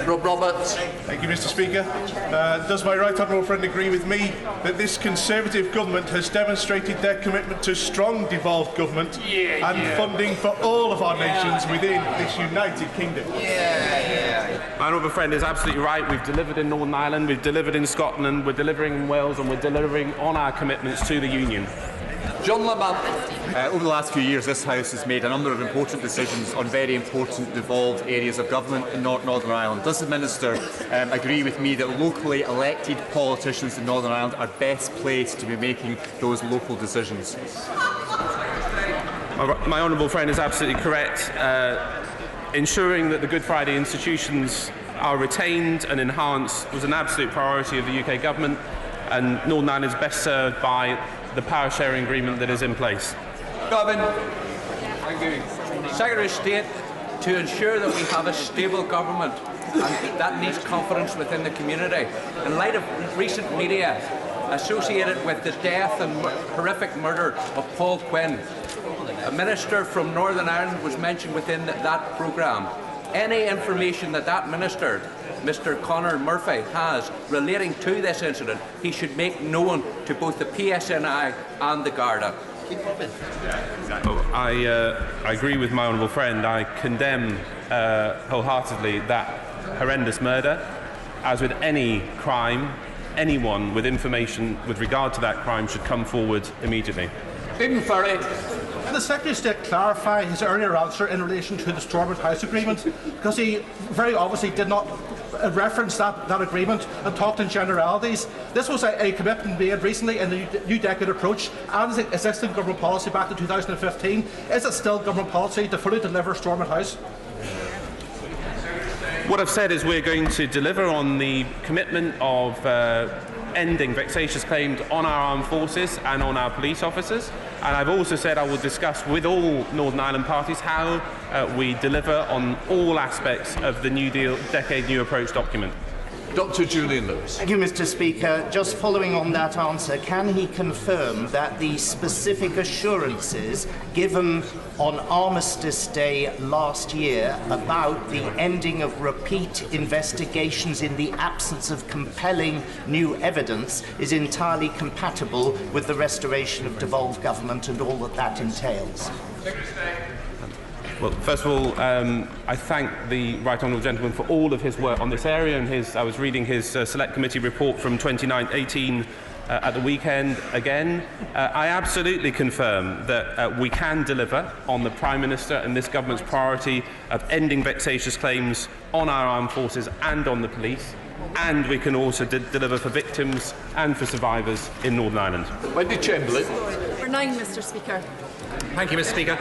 Rob Roberts. Thank you, Mr. Speaker. Does my right honourable friend agree with me that this Conservative government has demonstrated their commitment to strong devolved government and funding for all of our nations within this United Kingdom? My honourable friend is absolutely right. We've delivered in Northern Ireland, we've delivered in Scotland, we're delivering in Wales, and we're delivering on our commitments to the Union. John Lamont. Over the last few years, this House has made a number of important decisions on very important devolved areas of government in Northern Ireland. Does the Minister agree with me that locally elected politicians in Northern Ireland are best placed to be making those local decisions? My honourable friend is absolutely correct. Ensuring that the Good Friday institutions are retained and enhanced was an absolute priority of the UK Government, and Northern Ireland is best served by the power sharing agreement that is in place. Gavin. Thank you. Secretary of State, to ensure that we have a stable government, and that needs confidence within the community. In light of recent media associated with the death and horrific murder of Paul Quinn, a minister from Northern Ireland was mentioned within that programme. Any information that minister, Mr Conor Murphy, has relating to this incident, he should make known to both the PSNI and the Garda. I agree with my honourable friend. I condemn wholeheartedly that horrendous murder. As with any crime, anyone with information with regard to that crime should come forward immediately. Stephen Furry. Can the Secretary of State clarify his earlier answer in relation to the Stormont House agreement? Because he very obviously did not reference that agreement and talked in generalities. This was a commitment made recently in the New Decade approach and existing government policy back in 2015. Is it still government policy to fully deliver Stormont House? What I've said is we're going to deliver on the commitment of ending vexatious claims on our armed forces and on our police officers. And I've also said I will discuss with all Northern Ireland parties how we deliver on all aspects of the New Deal Decade New Approach document. Dr Julian Lewis. Thank you, Mr Speaker. Just following on that answer, can he confirm that the specific assurances given on Armistice Day last year about the ending of repeat investigations in the absence of compelling new evidence is entirely compatible with the restoration of devolved government and all that entails? Well, first of all, I thank the Right Honourable Gentleman for all of his work on this area, and I was reading his Select Committee report from 2018 at the weekend again. I absolutely confirm that we can deliver on the Prime Minister and this government's priority of ending vexatious claims on our armed forces and on the police, and we can also deliver for victims and for survivors in Northern Ireland. Wendy Chamberlain. Number 9, Mr Speaker. Thank you, Mr Speaker.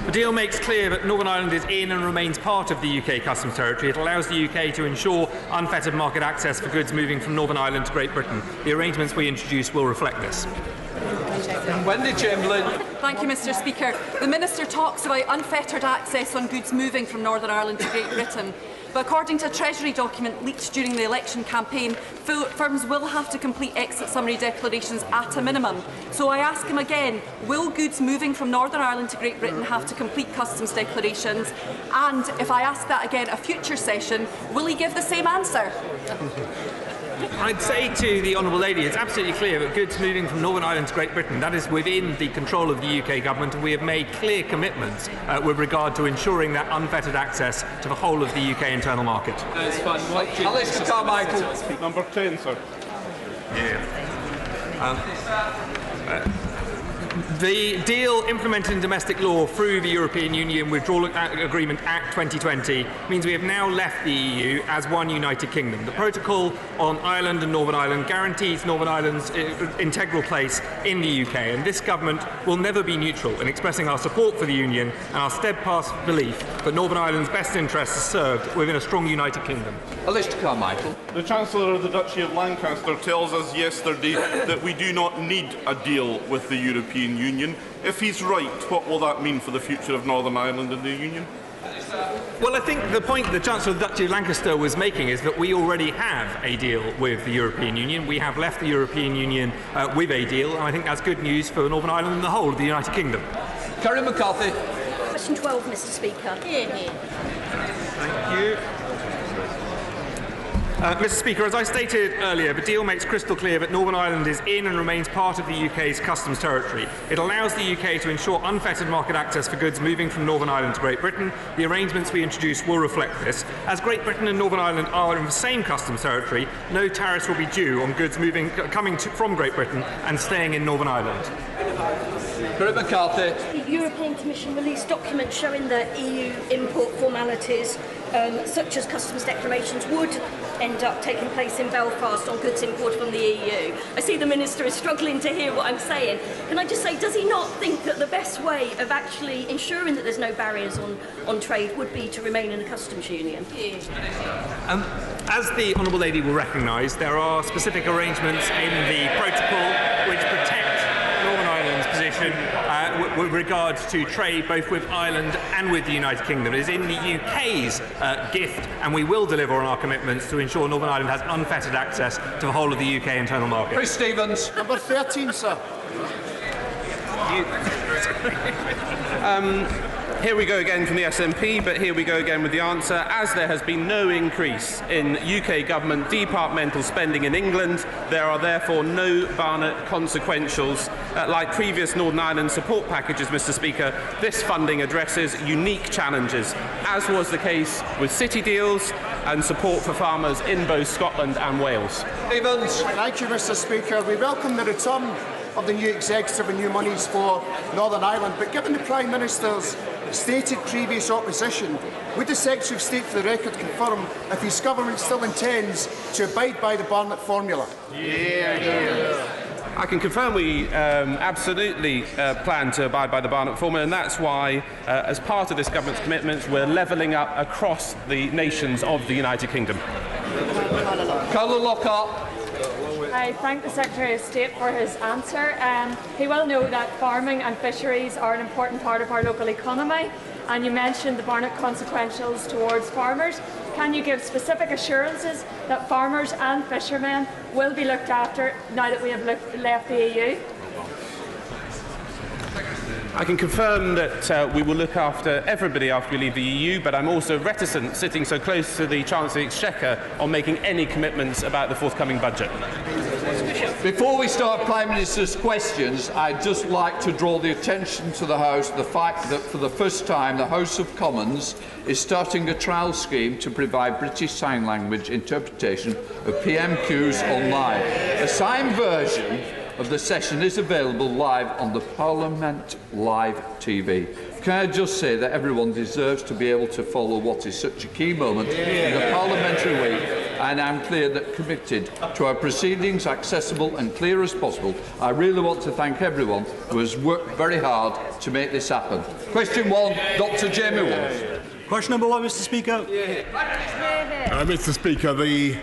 The deal makes clear that Northern Ireland is in and remains part of the UK customs territory. It allows the UK to ensure unfettered market access for goods moving from Northern Ireland to Great Britain. The arrangements we introduce will reflect this. Wendy Chamberlain. Thank you, Mr Speaker. The Minister talks about unfettered access on goods moving from Northern Ireland to Great Britain. But according to a Treasury document leaked during the election campaign, firms will have to complete exit summary declarations at a minimum. So I ask him again, will goods moving from Northern Ireland to Great Britain have to complete customs declarations? And if I ask that again at a future session, will he give the same answer? I'd say to the Honourable Lady, it's absolutely clear that goods moving from Northern Ireland to Great Britain, that is within the control of the UK Government, and we have made clear commitments with regard to ensuring that unfettered access to the whole of the UK internal market. That's fine. Alistair Carmichael. Number 10, sir. The deal implemented in domestic law through the European Union Withdrawal Agreement Act 2020 means we have now left the EU as one United Kingdom. The protocol on Ireland and Northern Ireland guarantees Northern Ireland's integral place in the UK, and this government will never be neutral in expressing our support for the Union and our steadfast belief that Northern Ireland's best interests are served within a strong United Kingdom. Alistair Carmichael. The Chancellor of the Duchy of Lancaster tells us yesterday that we do not need a deal with the European Union. If he's right, what will that mean for the future of Northern Ireland and the Union? Well, I think the point the Chancellor of the Duchy of Lancaster was making is that we already have a deal with the European Union. We have left the European Union with a deal, and I think that's good news for Northern Ireland and the whole of the United Kingdom. Kerry McCarthy. Question 12, Mr Speaker. Thank you. Mr. Speaker, as I stated earlier, the deal makes crystal clear that Northern Ireland is in and remains part of the UK's customs territory. It allows the UK to ensure unfettered market access for goods moving from Northern Ireland to Great Britain. The arrangements we introduce will reflect this. As Great Britain and Northern Ireland are in the same customs territory, no tariffs will be due on goods coming from Great Britain and staying in Northern Ireland. McCarthy. The European Commission released documents showing that EU import formalities, such as customs declarations, would end up taking place in Belfast on goods imported from the EU. I see the Minister is struggling to hear what I'm saying. Can I just say, does he not think that the best way of actually ensuring that there's no barriers on trade would be to remain in a customs union? As the Honourable Lady will recognise, there are specific arrangements in the protocol which protect Northern Ireland's position with regard to trade both with Ireland and with the United Kingdom. It is in the UK's gift, and we will deliver on our commitments to ensure Northern Ireland has unfettered access to the whole of the UK internal market. Chris Stevens. Number 13, sir. Here we go again from the SNP, but here we go again with the answer. As there has been no increase in UK government departmental spending in England, there are therefore no Barnett consequentials. Like previous Northern Ireland support packages, Mr. Speaker, this funding addresses unique challenges, as was the case with city deals and support for farmers in both Scotland and Wales. Evans. Thank you, Mr. Speaker. We welcome the return of the new executive and new monies for Northern Ireland, but given the Prime Minister's stated previous opposition, would the Secretary of State for the record confirm if his government still intends to abide by the Barnett formula? I can confirm we absolutely plan to abide by the Barnett formula, and that's why, as part of this government's commitments, we're levelling up across the nations of the United Kingdom. Colin Lockhart. I thank the Secretary of State for his answer. He will know that farming and fisheries are an important part of our local economy, and you mentioned the Barnett consequentials towards farmers. Can you give specific assurances that farmers and fishermen will be looked after now that we have left the EU? I can confirm that we will look after everybody after we leave the EU, but I'm also reticent, sitting so close to the Chancellor of the Exchequer, on making any commitments about the forthcoming budget. Before we start Prime Minister's questions, I'd just like to draw the attention to the House to the fact that for the first time the House of Commons is starting a trial scheme to provide British Sign Language interpretation of PMQs online. A signed version of the session is available live on the Parliament Live TV. Can I just say that everyone deserves to be able to follow what is such a key moment in the parliamentary week, and I'm clear that committed to our proceedings accessible and clear as possible. I really want to thank everyone who has worked very hard to make this happen. Question 1, Dr. Jamie Walsh. Question number 1, Mr. Speaker. Mr. Speaker, the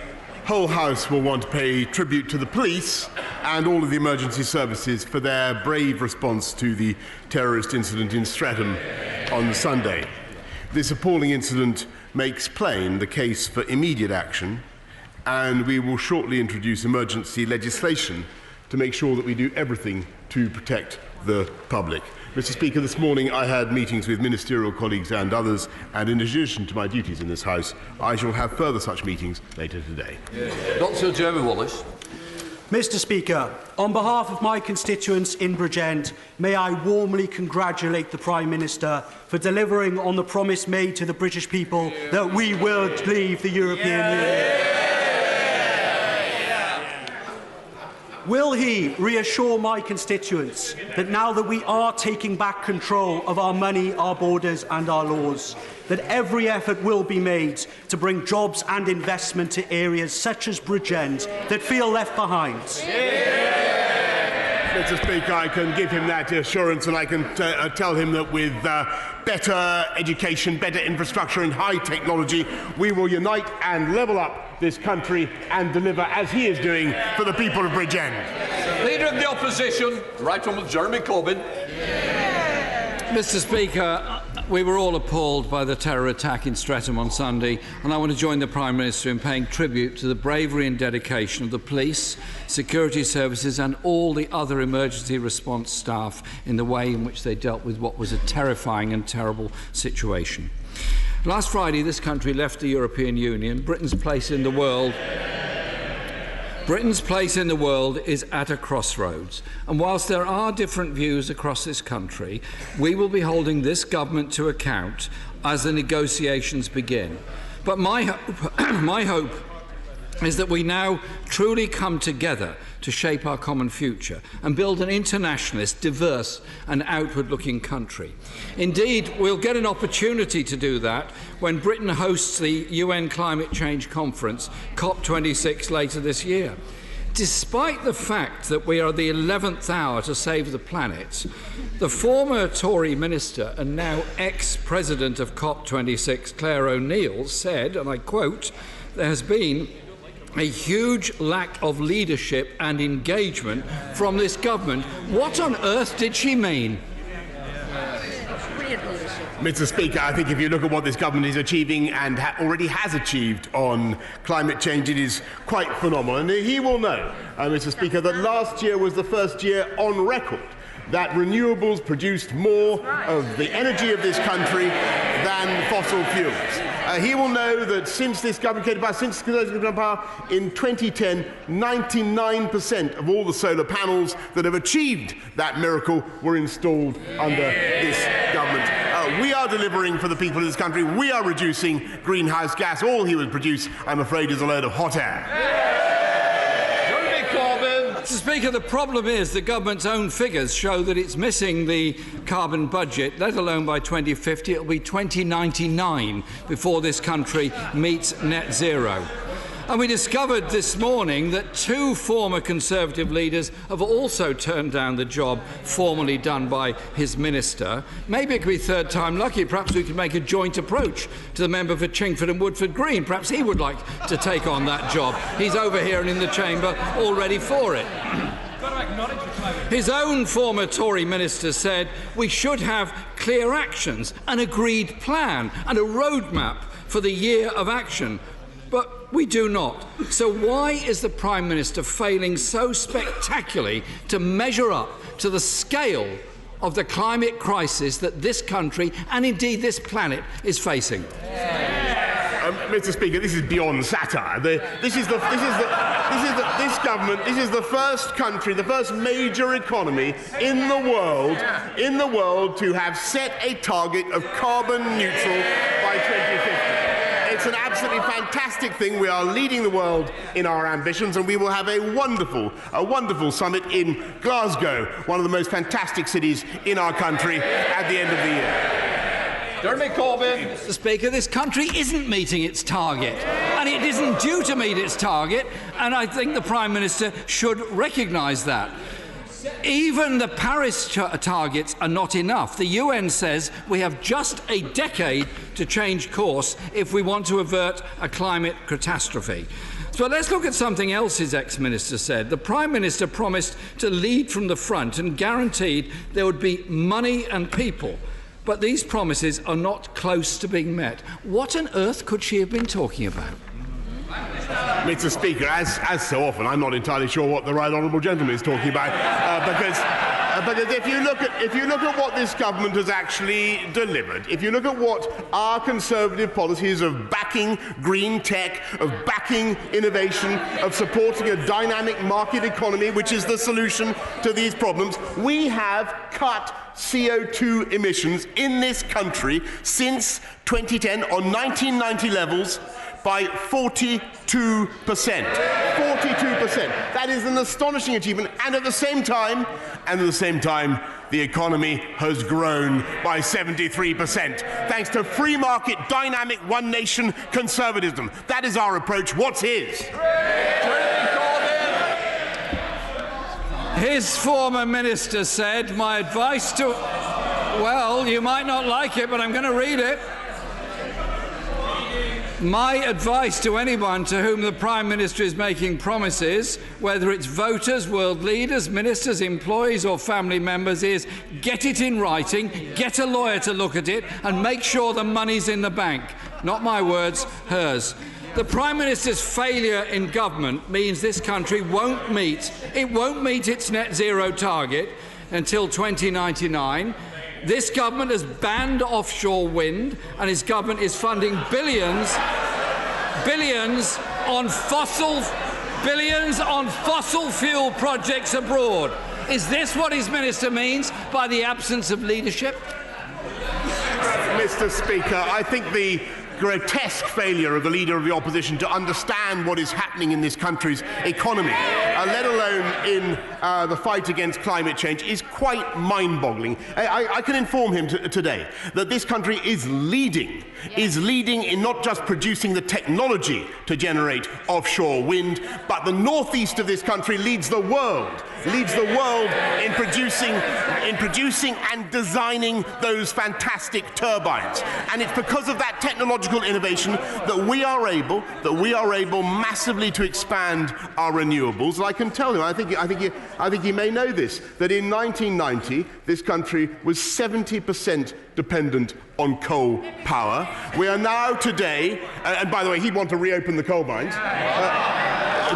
whole House will want to pay tribute to the police and all of the emergency services for their brave response to the terrorist incident in Streatham on Sunday. This appalling incident makes plain the case for immediate action, and we will shortly introduce emergency legislation to make sure that we do everything to protect the public. Mr. Speaker, this morning I had meetings with ministerial colleagues and others, and in addition to my duties in this House, I shall have further such meetings later today. Dr. Jeremy Wallace. Mr. Speaker, on behalf of my constituents in Bridgend, may I warmly congratulate the Prime Minister for delivering on the promise made to the British people that we will leave the European Union. Will he reassure my constituents that now that we are taking back control of our money, our borders and our laws, that every effort will be made to bring jobs and investment to areas such as Bridgend that feel left behind? Mr. Speaker, I can give him that assurance, and I can tell him that with better education, better infrastructure and high technology, we will unite and level up this country and deliver, as he is doing, for the people of Bridgend. Leader of the Opposition, Right Honourable Jeremy Corbyn. Mr. Speaker, we were all appalled by the terror attack in Streatham on Sunday, and I want to join the Prime Minister in paying tribute to the bravery and dedication of the police, security services and all the other emergency response staff in the way in which they dealt with what was a terrifying and terrible situation. Last Friday, this country left the European Union. Britain's place in the world is at a crossroads. And whilst there are different views across this country, we will be holding this government to account as the negotiations begin. But my hope is that we now truly come together to shape our common future and build an internationalist, diverse and outward-looking country. Indeed, we'll get an opportunity to do that when Britain hosts the UN Climate Change Conference, COP26, later this year. Despite the fact that we are the 11th hour to save the planet, the former Tory minister and now ex-president of COP26, Claire O'Neill, said, and I quote, "There has been a huge lack of leadership and engagement from this government." What on earth did she mean? Mr. Speaker, I think if you look at what this government is achieving and already has achieved on climate change, it is quite phenomenal. And he will know, Mr. Speaker, that last year was the first year on record that renewables produced more of the energy of this country than fossil fuels. He will know that since this government came to power, in 2010, 99% of all the solar panels that have achieved that miracle were installed under this government. We are delivering for the people of this country. We are reducing greenhouse gas. All he would produce, I'm afraid, is a load of hot air. Mr. Speaker, the problem is the government's own figures show that it's missing the carbon budget, let alone by 2050. It'll be 2099 before this country meets net zero. And we discovered this morning that 2 former Conservative leaders have also turned down the job formerly done by his minister. Maybe it could be third time lucky. Perhaps we could make a joint approach to the member for Chingford and Woodford Green. Perhaps he would like to take on that job. He's over here and in the chamber all ready for it. His own former Tory minister said we should have clear actions, an agreed plan and a roadmap for the year of action. But we do not. So why is the Prime Minister failing so spectacularly to measure up to the scale of the climate crisis that this country and indeed this planet is facing? Mr. Speaker, this is beyond satire. This government. This is the first country, the first major economy in the world to have set a target of carbon neutral by 2050. It's an absolutely fantastic thing. We are leading the world in our ambitions, and we will have a wonderful summit in Glasgow, one of the most fantastic cities in our country, at the end of the year. Jeremy Corbyn. Mr. Speaker, this country isn't meeting its target, and it isn't due to meet its target, and I think the Prime Minister should recognise that. Even the Paris targets are not enough. The UN says we have just a decade to change course if we want to avert a climate catastrophe. So let's look at something else his ex-minister said. The Prime Minister promised to lead from the front and guaranteed there would be money and people. But these promises are not close to being met. What on earth could she have been talking about? Mr. Speaker, as so often, I'm not entirely sure what the right honourable gentleman is talking about, because if you look at what this government has actually delivered, if you look at what our Conservative policies of backing green tech, of backing innovation, of supporting a dynamic market economy, which is the solution to these problems, we have cut CO2 emissions in this country since 2010 on 1990 levels by 42%. 42%. That is an astonishing achievement. And at the same time, the economy has grown by 73%. Thanks to free market, dynamic, one nation conservatism. That is our approach. What's his? His former minister said, my advice to... Well, you might not like it, but I'm going to read it. My advice to anyone to whom the Prime Minister is making promises, whether it's voters, world leaders, ministers, employees or family members, is get it in writing, get a lawyer to look at it and make sure the money's in the bank. Not my words, hers. The Prime Minister's failure in government means this country won't meet its net zero target until 2099. This government has banned offshore wind, and his government is funding billions on fossil fuel projects abroad. Is this what his minister means by the absence of leadership? Mr. Speaker, I think the grotesque failure of the Leader of the Opposition to understand what is happening in this country's economy, let alone in the fight against climate change, is quite mind-boggling. I can inform him today that this country is leading in not just producing the technology to generate offshore wind, but the northeast of this country leads the world in producing and designing those fantastic turbines. And it's because of that technological innovation that we are able massively to expand our renewables. And I can tell him, I think he may know this, that in 1990 this country was 70% dependent on coal power. We are now today, and by the way, he'd want to reopen the coal mines.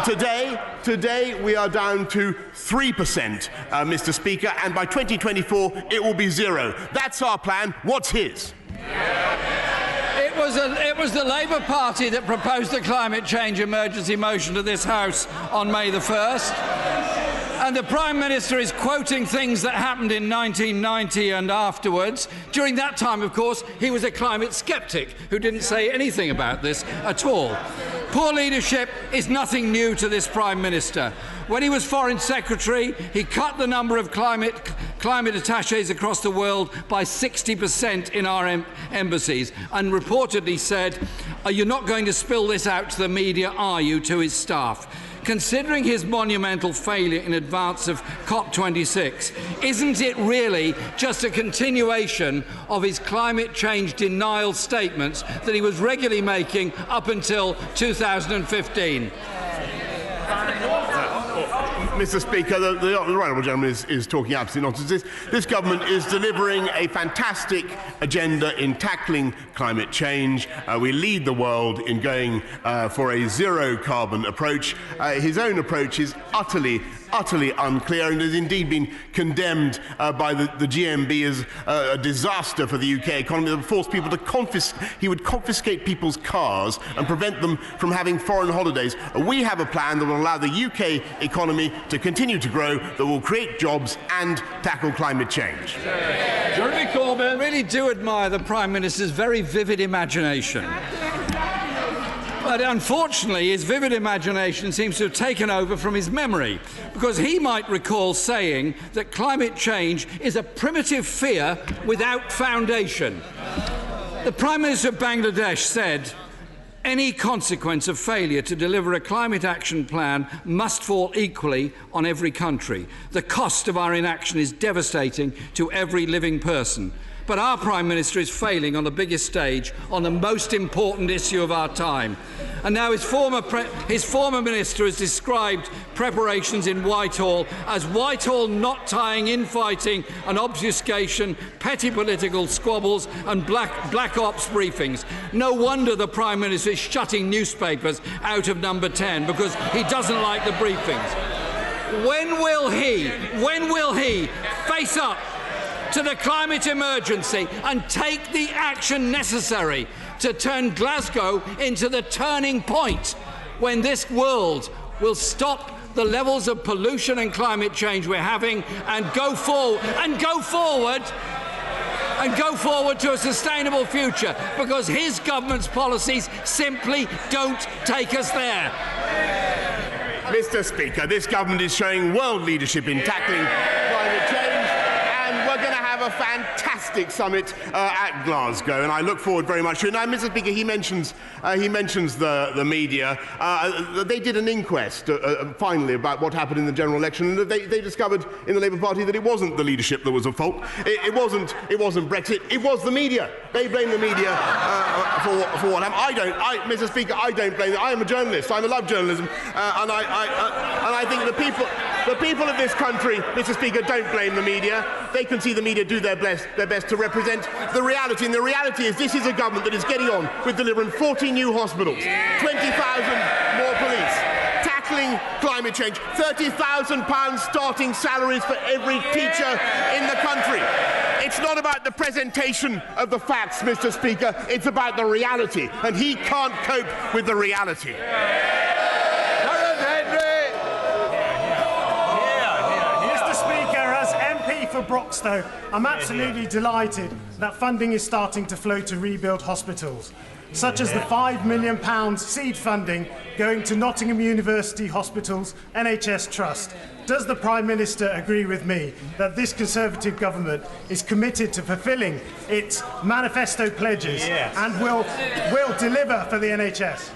Today we are down to 3%, Mr. Speaker, and by 2024 it will be 0. That's our plan. What's his? It was the Labour Party that proposed the climate change emergency motion to this House on May the 1st. And the Prime Minister is quoting things that happened in 1990 and afterwards. During that time, of course, he was a climate sceptic who didn't say anything about this at all. Poor leadership is nothing new to this Prime Minister. When he was Foreign Secretary, he cut the number of climate attachés across the world by 60% in our embassies, and reportedly said, "You're not going to spill this out to the media, are you?" to his staff. Considering his monumental failure in advance of COP26, isn't it really just a continuation of his climate change denial statements that he was regularly making up until 2015? Mr. Speaker, the right honourable gentleman is talking absolute nonsense. This government is delivering a fantastic agenda in tackling climate change. We lead the world in going for a zero-carbon approach. His own approach is utterly unclear and has indeed been condemned by the GMB as a disaster for the UK economy that would force people to he would confiscate people's cars and prevent them from having foreign holidays. We have a plan that will allow the UK economy to continue to grow, that will create jobs and tackle climate change. Jeremy Corbyn. I really do admire the Prime Minister's very vivid imagination. But unfortunately, his vivid imagination seems to have taken over from his memory, because he might recall saying that climate change is a primitive fear without foundation. The Prime Minister of Bangladesh said, "Any consequence of failure to deliver a climate action plan must fall equally on every country. The cost of our inaction is devastating to every living person." But our Prime Minister is failing on the biggest stage on the most important issue of our time. And now his former minister has described preparations in Whitehall as Whitehall not tying infighting and obfuscation, petty political squabbles and black ops briefings. No wonder the Prime Minister is shutting newspapers out of Number 10, because he doesn't like the briefings. When will he face up to the climate emergency and take the action necessary to turn Glasgow into the turning point when this world will stop the levels of pollution and climate change we're having and go forward to a sustainable future, because his government's policies simply don't take us there. Mr. Speaker, this government is showing world leadership in tackling climate change. We're going to have a fantastic summit at Glasgow, and I look forward very much to it. Now, Mr. Speaker, he mentions the media. They did an inquest finally about what happened in the general election, and they discovered in the Labour Party that it wasn't the leadership that was at fault. It wasn't Brexit. It was the media. They blame the media for what happened. Mr. Speaker, I don't blame them. I am a journalist. I love journalism, and I think the people of this country, Mr. Speaker, don't blame the media. They can see the media do their best to represent the reality, and the reality is this is a government that is getting on with delivering 40 new hospitals, 20,000 more police, tackling climate change. £30,000 starting salaries for every teacher in the country. It's not about the presentation of the facts, Mr. Speaker, it's about the reality, and he can't cope with the reality. Mr. Speaker, as MP for Broxtowe, I'm absolutely delighted that funding is starting to flow to rebuild hospitals, such as the £5 million seed funding going to Nottingham University Hospital's NHS Trust. Does the Prime Minister agree with me that this Conservative government is committed to fulfilling its manifesto pledges and will deliver for the NHS?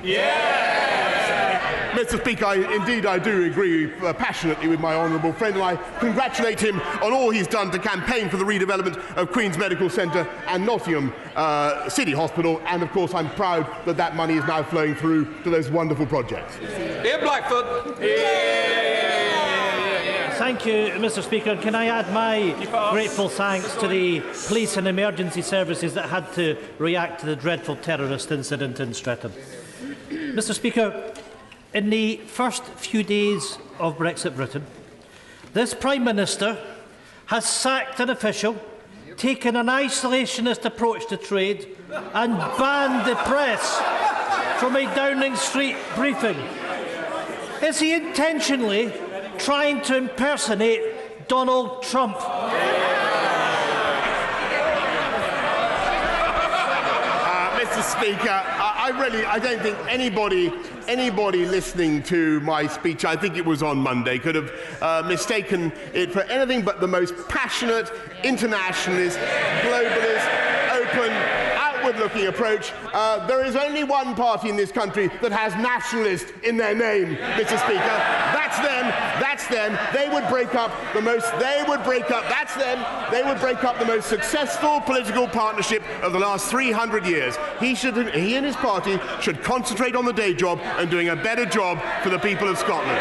Mr. Speaker, I do agree passionately with my honourable friend, and I congratulate him on all he's done to campaign for the redevelopment of Queen's Medical Centre and Nottingham City Hospital, and of course I'm proud that that money is now flowing through to those wonderful projects. Ian Blackfoot. Thank you, Mr. Speaker. Can I add my grateful thanks to the police and emergency services that had to react to the dreadful terrorist incident in Streatham. Mr. Speaker, in the first few days of Brexit Britain, this Prime Minister has sacked an official, taken an isolationist approach to trade and banned the press from a Downing Street briefing. Is he intentionally trying to impersonate Donald Trump? Mr. Speaker, I don't think anybody listening to my speech, I think it was on Monday, could have mistaken it for anything but the most passionate, internationalist, globalist, open, outward-looking approach. There is only one party in this country that has nationalist in their name, Mr. Speaker. That's them. That's them. They would break up the most. They would break up. That's them. They would break up the most successful political partnership of the last 300 years. He and his party should concentrate on the day job and doing a better job for the people of Scotland.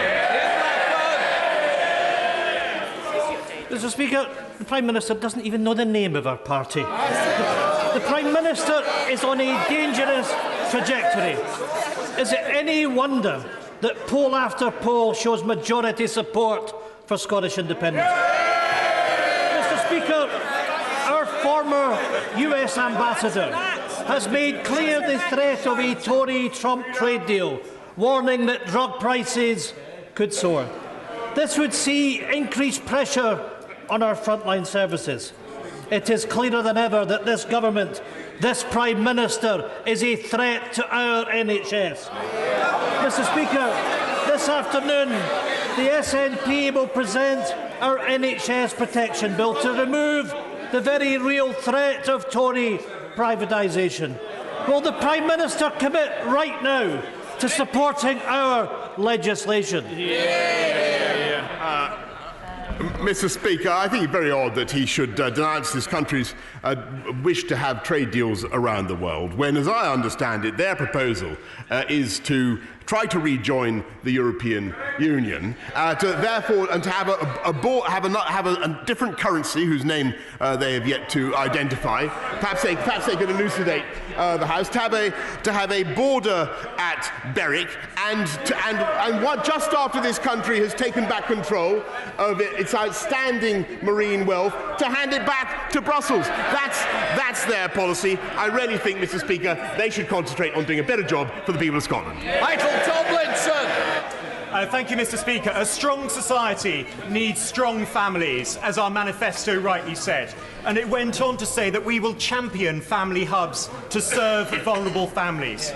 Mr. Speaker, the Prime Minister doesn't even know the name of our party. The Prime Minister is on a dangerous trajectory. Is it any wonder that poll after poll shows majority support for Scottish independence? Mr. Speaker, our former US ambassador has made clear the threat of a Tory-Trump trade deal, warning that drug prices could soar. This would see increased pressure on our frontline services. It is clearer than ever that this government, this Prime Minister, is a threat to our NHS. Mr. Speaker, this afternoon, the SNP will present our NHS Protection Bill to remove the very real threat of Tory privatisation. Will the Prime Minister commit right now to supporting our legislation? Mr. Speaker, I think it's very odd that he should denounce this country's wish to have trade deals around the world, when, as I understand it, their proposal is to try to rejoin the European Union, to have a different currency whose name they have yet to identify. Perhaps they could elucidate the House, to have a border at Berwick, and what just after this country has taken back control of its outstanding marine wealth, to hand it back to Brussels. That's their policy. I really think, Mr. Speaker, they should concentrate on doing a better job for the people of Scotland. Michael Tomlinson. Thank you, Mr. Speaker. A strong society needs strong families, as our manifesto rightly said. And it went on to say that we will champion family hubs to serve vulnerable families.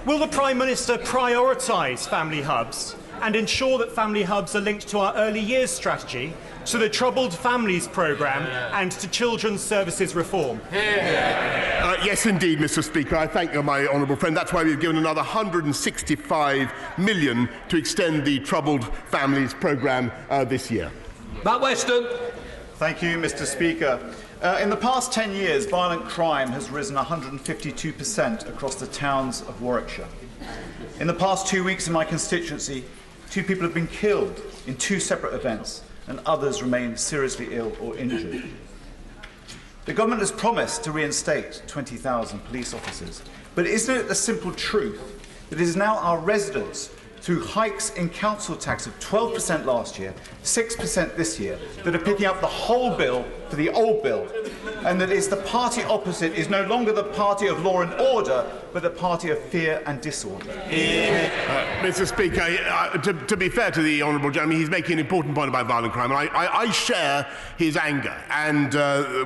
Will the Prime Minister prioritise family hubs and ensure that family hubs are linked to our early years strategy, to the Troubled Families Programme and to Children's Services Reform? Yes, indeed, Mr. Speaker. I thank my honourable friend. That's why we've given another £165 million to extend the Troubled Families Programme this year. Matt Weston. Thank you, Mr. Speaker. In the past 10 years, violent crime has risen 152% across the towns of Warwickshire. In the past 2 weeks in my constituency, 2 people have been killed in 2 separate events, and others remain seriously ill or injured. The government has promised to reinstate 20,000 police officers, but isn't it the simple truth that it is now our residents through hikes in council tax of 12% last year, 6% this year, that are picking up the whole bill for the old bill, and that is the party opposite is no longer the party of law and order, but the party of fear and disorder. Mr. Speaker, to be fair to the honourable gentleman, he's making an important point about violent crime, and I share his anger, and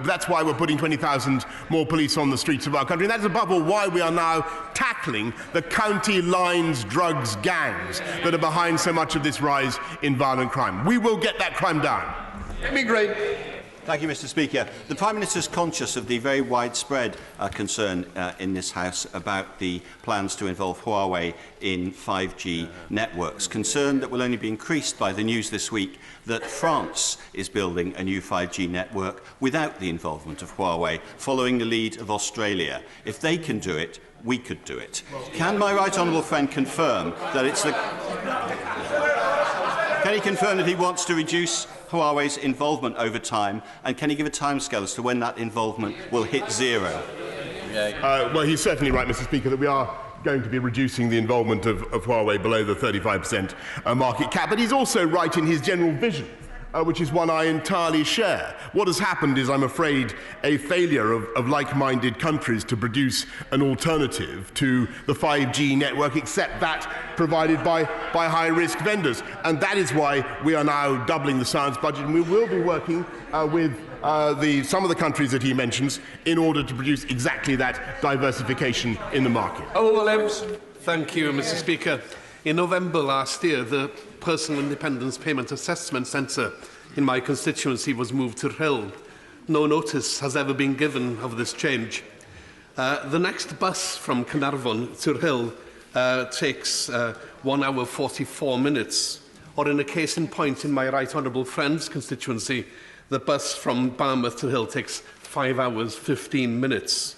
that's why we're putting 20,000 more police on the streets of our country, and that's above all why we are now tackling the county lines drugs gangs that are behind so much of this rise in violent crime. We will get that crime down. Thank you, Mr. Speaker. The Prime Minister is conscious of the very widespread concern in this House about the plans to involve Huawei in 5G networks, concern that will only be increased by the news this week that France is building a new 5G network without the involvement of Huawei, following the lead of Australia. If they can do it, we could do it. Can my right honourable friend confirm that it's the... Can he confirm that he wants to reduce Huawei's involvement over time, and can he give a timescale as to when that involvement will hit zero? Well, he's certainly right, Mr. Speaker, that we are going to be reducing the involvement of Huawei below the 35% market cap, but he's also right in his general vision, which is one I entirely share. What has happened is, I'm afraid, a failure of like-minded countries to produce an alternative to the 5G network, except that provided by high-risk vendors. And that is why we are now doubling the science budget, and we will be working with some of the countries that he mentions in order to produce exactly that diversification in the market. Thank you, Mr. Speaker. In November last year, the Personal Independence Payment Assessment Centre in my constituency was moved to Rhyl. No notice has ever been given of this change. The next bus from Carnarvon to Rhyl takes 1 hour 44 minutes, or in a case in point in my right honourable friend's constituency, the bus from Barmouth to Rhyl takes 5 hours 15 minutes.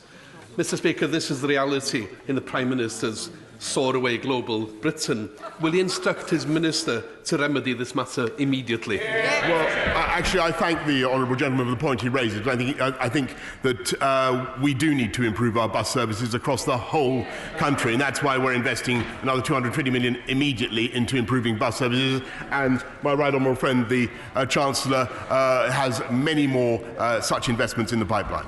Mr. Speaker, this is the reality in the Prime Minister's soar-away global Britain. Will he instruct his minister to remedy this matter immediately? Well, actually, I thank the honourable gentleman for the point he raises. I think that we do need to improve our bus services across the whole country, and that's why we're investing another $220 million immediately into improving bus services. And my right honourable friend, the Chancellor, has many more such investments in the pipeline.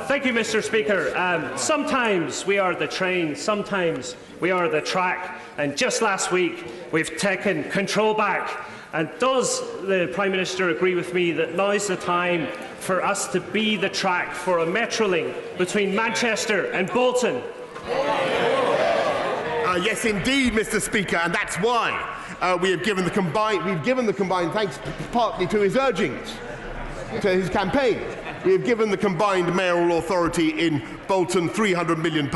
Thank you, Mr. Speaker. Sometimes we are the train, sometimes we are the track, and just last week we've taken control back. And does the Prime Minister agree with me that now is the time for us to be the track for a Metrolink between Manchester and Bolton? Yes, indeed, Mr. Speaker, and that's why we've given the combined, thanks partly to his urgings, to his campaign. We have given the combined mayoral authority in Bolton £300 million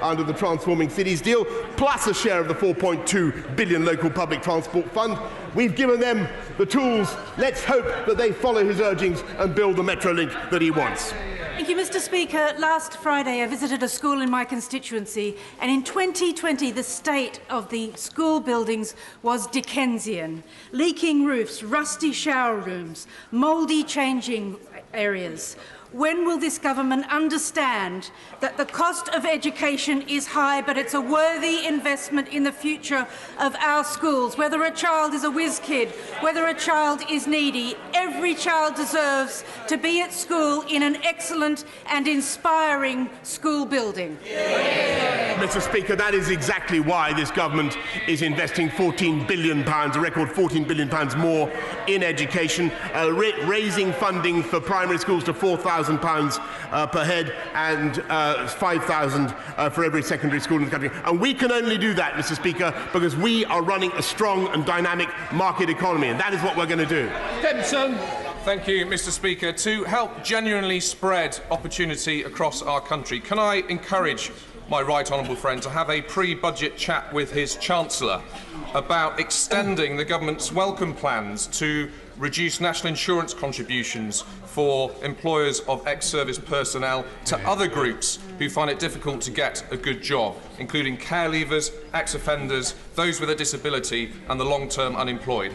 under the Transforming Cities deal, plus a share of the £4.2 billion local public transport fund. We've given them the tools. Let's hope that they follow his urgings and build the Metrolink that he wants. Thank you, Mr. Speaker. Last Friday I visited a school in my constituency, and in 2020 the state of the school buildings was Dickensian. Leaking roofs, rusty shower rooms, mouldy changing areas. When will this government understand that the cost of education is high, but it's a worthy investment in the future of our schools? Whether a child is a whiz kid, whether a child is needy, every child deserves to be at school in an excellent and inspiring school building. Mr. Speaker, that is exactly why this government is investing £14 billion, a record £14 billion more in education, raising funding for primary schools to £4,000 per head and £5,000 for every secondary school in the country. And we can only do that, Mr. Speaker, because we are running a strong and dynamic market economy, and that is what we're going to do. Dempson. Thank you, Mr. Speaker. To help genuinely spread opportunity across our country, can I encourage my right honourable friend to have a pre-budget chat with his Chancellor about extending the government's welcome plans to reduce national insurance contributions for employers of ex-service personnel to other groups who find it difficult to get a good job, including care leavers, ex-offenders, those with a disability and the long-term unemployed?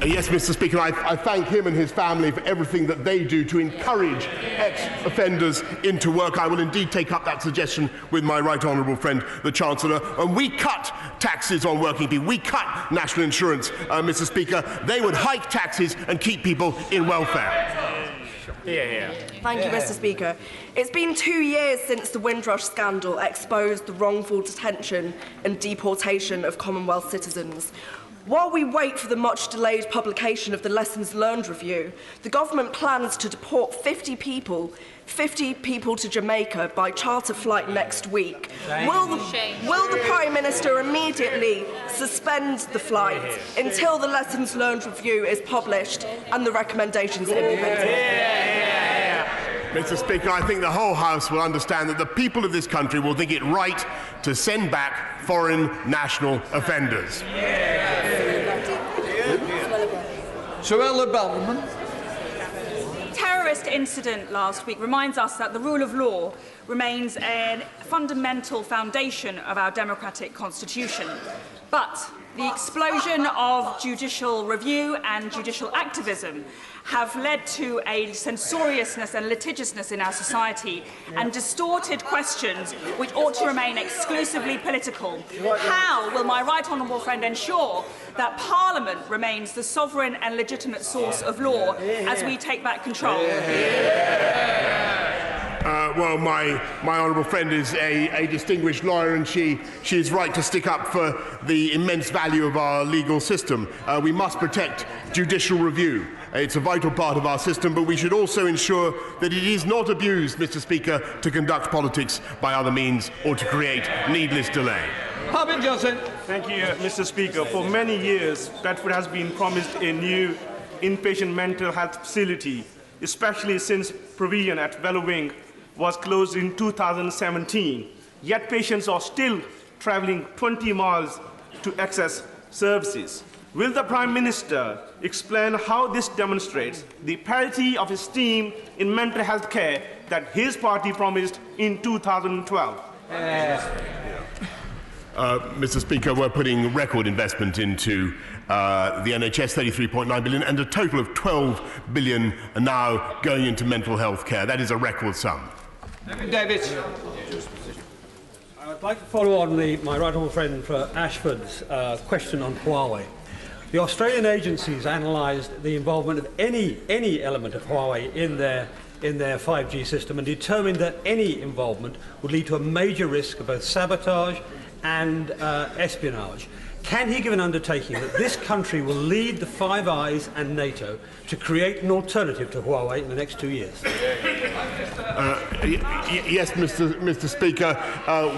Yes, Mr. Speaker, I thank him and his family for everything that they do to encourage ex-offenders into work. I will indeed take up that suggestion with my right honourable friend, the Chancellor. And we cut taxes on working people. We cut national insurance, Mr. Speaker. They would hike taxes and keep people in welfare. Thank you, Mr. Speaker. It's been 2 years since the Windrush scandal exposed the wrongful detention and deportation of Commonwealth citizens. While we wait for the much-delayed publication of the Lessons Learned Review, the government plans to deport 50 people to Jamaica by charter flight next week. Will the Prime Minister immediately suspend the flight until the Lessons Learned Review is published and the recommendations implemented? Mr. Speaker, I think the whole House will understand that the people of this country will think it right to send back foreign national offenders. Suella Bellarmine. Terrorist incident last week reminds us that the rule of law remains a fundamental foundation of our democratic constitution. But the explosion of judicial review and judicial activism have led to a censoriousness and litigiousness in our society and distorted questions which ought to remain exclusively political. How will my right honourable friend ensure that Parliament remains the sovereign and legitimate source of law as we take back control? Well, my honourable friend is a distinguished lawyer, and she is right to stick up for the immense value of our legal system. We must protect judicial review. It's a vital part of our system, but we should also ensure that it is not abused, Mr. Speaker, to conduct politics by other means or to create needless delay. Thank you, Mr. Speaker. For many years, Bedford has been promised a new inpatient mental health facility, especially since provision at Bellowing was closed in 2017. Yet patients are still travelling 20 miles to access services. Will the Prime Minister explain how this demonstrates the parity of esteem in mental health care that his party promised in 2012? Mr. Speaker, we're putting record investment into the NHS, 33.9 billion, and a total of 12 billion are now going into mental health care. That is a record sum. David. I'd like to follow on my right honourable friend for Ashford's question on Huawei. The Australian agencies analysed the involvement of any element of Huawei in their 5G system and determined that any involvement would lead to a major risk of both sabotage and espionage. Can he give an undertaking that this country will lead the Five Eyes and NATO to create an alternative to Huawei in the next 2 years? Yes, Mr. Speaker.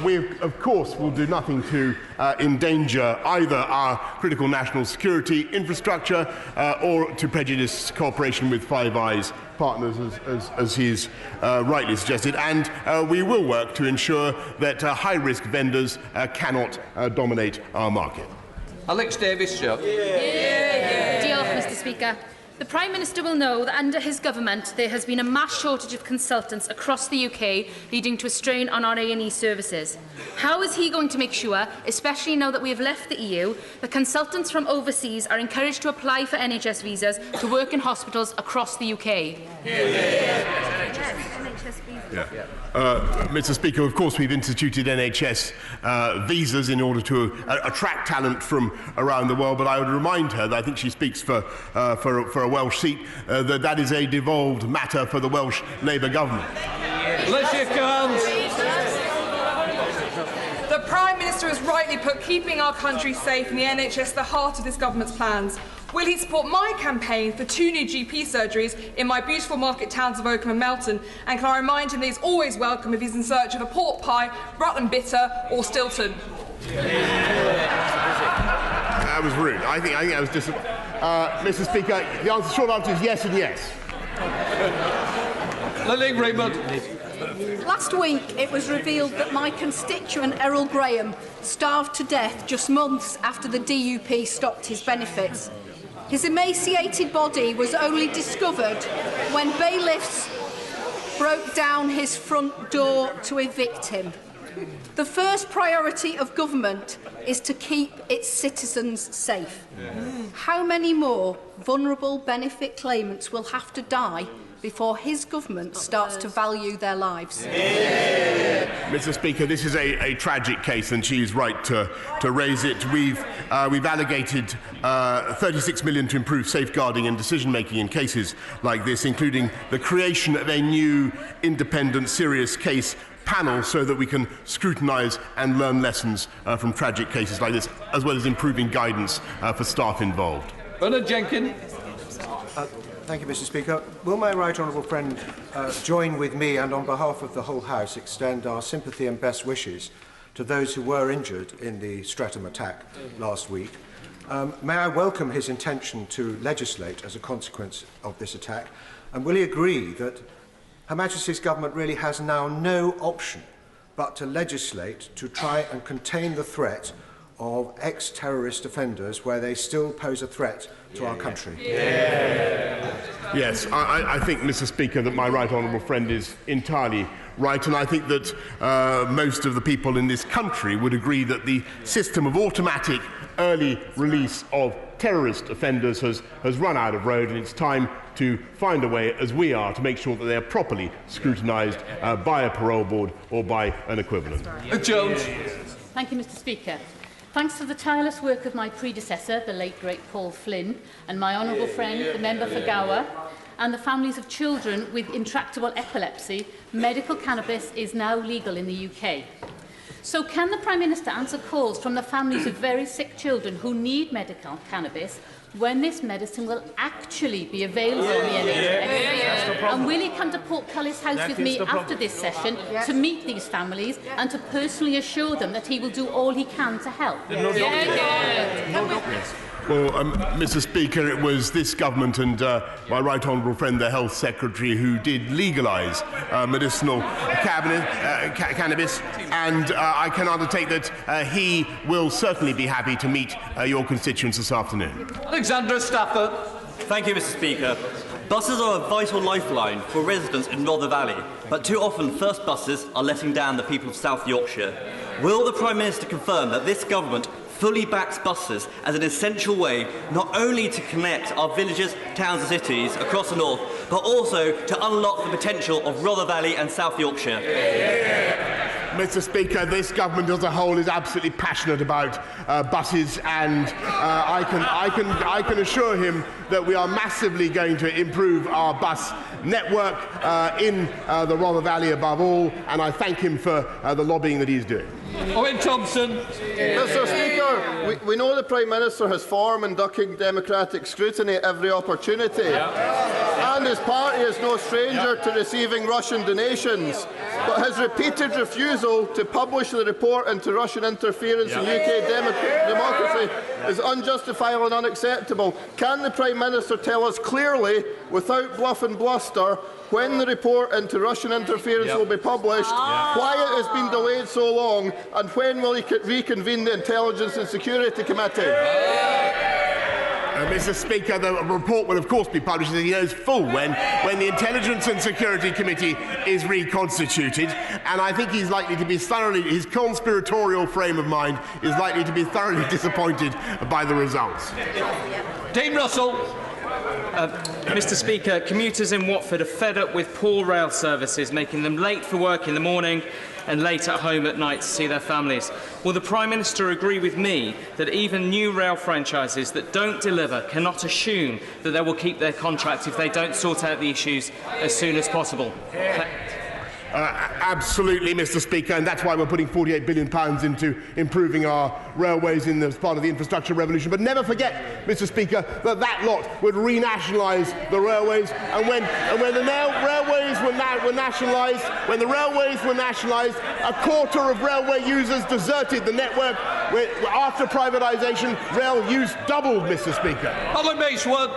We, of course, will do nothing to endanger either our critical national security infrastructure or to prejudice cooperation with Five Eyes partners, as he's rightly suggested. And we will work to ensure that high-risk vendors cannot dominate our market. Alex Davis, sir. Diolch, Mr. Speaker. The Prime Minister will know that under his government there has been a mass shortage of consultants across the UK, leading to a strain on our A&E services. How is he going to make sure, especially now that we have left the EU, that consultants from overseas are encouraged to apply for NHS visas to work in hospitals across the UK? Mr. Speaker, of course we've instituted NHS visas in order to attract talent from around the world, but I would remind her that I think she speaks for a Welsh seat, that is a devolved matter for the Welsh Labour government. The Prime Minister has rightly put keeping our country safe and the NHS at the heart of this government's plans. Will he support my campaign for 2 new GP surgeries in my beautiful market towns of Oakham and Melton? And can I remind him that he's always welcome if he's in search of a pork pie, Rutland Bitter or Stilton? That was rude. I think that was just... Mr. Speaker, the short answer is yes and yes. Lily Raymond. Last week, it was revealed that my constituent Errol Graham starved to death just months after the DUP stopped his benefits. His emaciated body was only discovered when bailiffs broke down his front door to evict him. The first priority of government is to keep its citizens safe. How many more vulnerable benefit claimants will have to die before his government starts to value their lives? Mr. Speaker, this is a tragic case, and she is right to raise it. We've allocated 36 million to improve safeguarding and decision-making in cases like this, including the creation of a new independent serious case panel so that we can scrutinise and learn lessons from tragic cases like this, as well as improving guidance for staff involved. Bernard Jenkins. Thank you, Mr. Speaker. Will my right honourable friend join with me and on behalf of the whole House extend our sympathy and best wishes to those who were injured in the Streatham attack last week? May I welcome his intention to legislate as a consequence of this attack? And will he agree that Her Majesty's government really has now no option but to legislate to try and contain the threat of ex-terrorist offenders where they still pose a threat to our country? Yes, I think, Mr. Speaker, that my right honourable friend is entirely right, and I think that most of the people in this country would agree that the system of automatic early release of terrorist offenders has run out of road, and it's time to find a way, as we are, to make sure that they are properly scrutinised by a parole board or by an equivalent. Jones. Thank you, Mr. Speaker. Thanks to the tireless work of my predecessor, the late great Paul Flynn, and my honourable friend, the member for Gower, and the families of children with intractable epilepsy, medical cannabis is now legal in the UK. So can the Prime Minister answer calls from the families of very sick children who need medical cannabis when this medicine will actually be available on the NHS? And will he come to Portcullis House with me after this session to meet these families and to personally assure them that he will do all he can to help? Well, Mr. Speaker, it was this government and my right honourable friend, the Health Secretary, who did legalise medicinal cannabis, and I can undertake that he will certainly be happy to meet your constituents this afternoon. Alexandra Stafford. Thank you, Mr. Speaker. Buses are a vital lifeline for residents in Rother Valley, but too often first buses are letting down the people of South Yorkshire. Will the Prime Minister confirm that this government fully backs buses as an essential way not only to connect our villages, towns and cities across the north, but also to unlock the potential of Rother Valley and South Yorkshire? Mr. Speaker, this government as a whole is absolutely passionate about buses, and I can assure him that we are massively going to improve our bus network in the Rother Valley above all, and I thank him for the lobbying that he's doing. Owen Thompson. Mr. Speaker, we know the Prime Minister has form in ducking democratic scrutiny at every opportunity, and his party is no stranger to receiving Russian donations. But his repeated refusal to publish the report into Russian interference in UK democracy is unjustifiable and unacceptable. Can the Prime Minister tell us clearly, without bluff and bluster, when the report into Russian interference will be published, why it has been delayed so long, and when will he reconvene the Intelligence and Security Committee? Mr. Speaker, the report will of course be published, as he knows full when the Intelligence and Security Committee is reconstituted, and I think he's likely to be his conspiratorial frame of mind is likely to be thoroughly disappointed by the results. Dean Russell. Mr. Speaker, commuters in Watford are fed up with poor rail services, making them late for work in the morning and late at home at night to see their families. Will the Prime Minister agree with me that even new rail franchises that don't deliver cannot assume that they will keep their contract if they don't sort out the issues as soon as possible? Absolutely, Mr. Speaker, and that's why we're putting £48 billion into improving our railways as part of the infrastructure revolution. But never forget, Mr. Speaker, that lot would renationalise the railways, and when the railways were nationalised, a quarter of railway users deserted the network. After privatisation, rail use doubled, Mr. Speaker. Alan Basewood.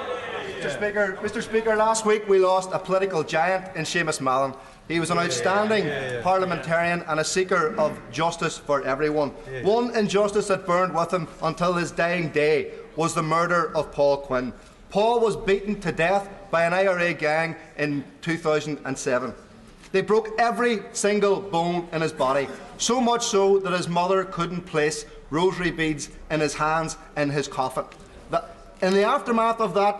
Mr. Speaker, last week we lost a political giant in Seamus Mallon. He was an outstanding parliamentarian and a seeker of justice for everyone. One injustice that burned with him until his dying day was the murder of Paul Quinn. Paul was beaten to death by an IRA gang in 2007. They broke every single bone in his body, so much so that his mother couldn't place rosary beads in his hands in his coffin. In the aftermath of that,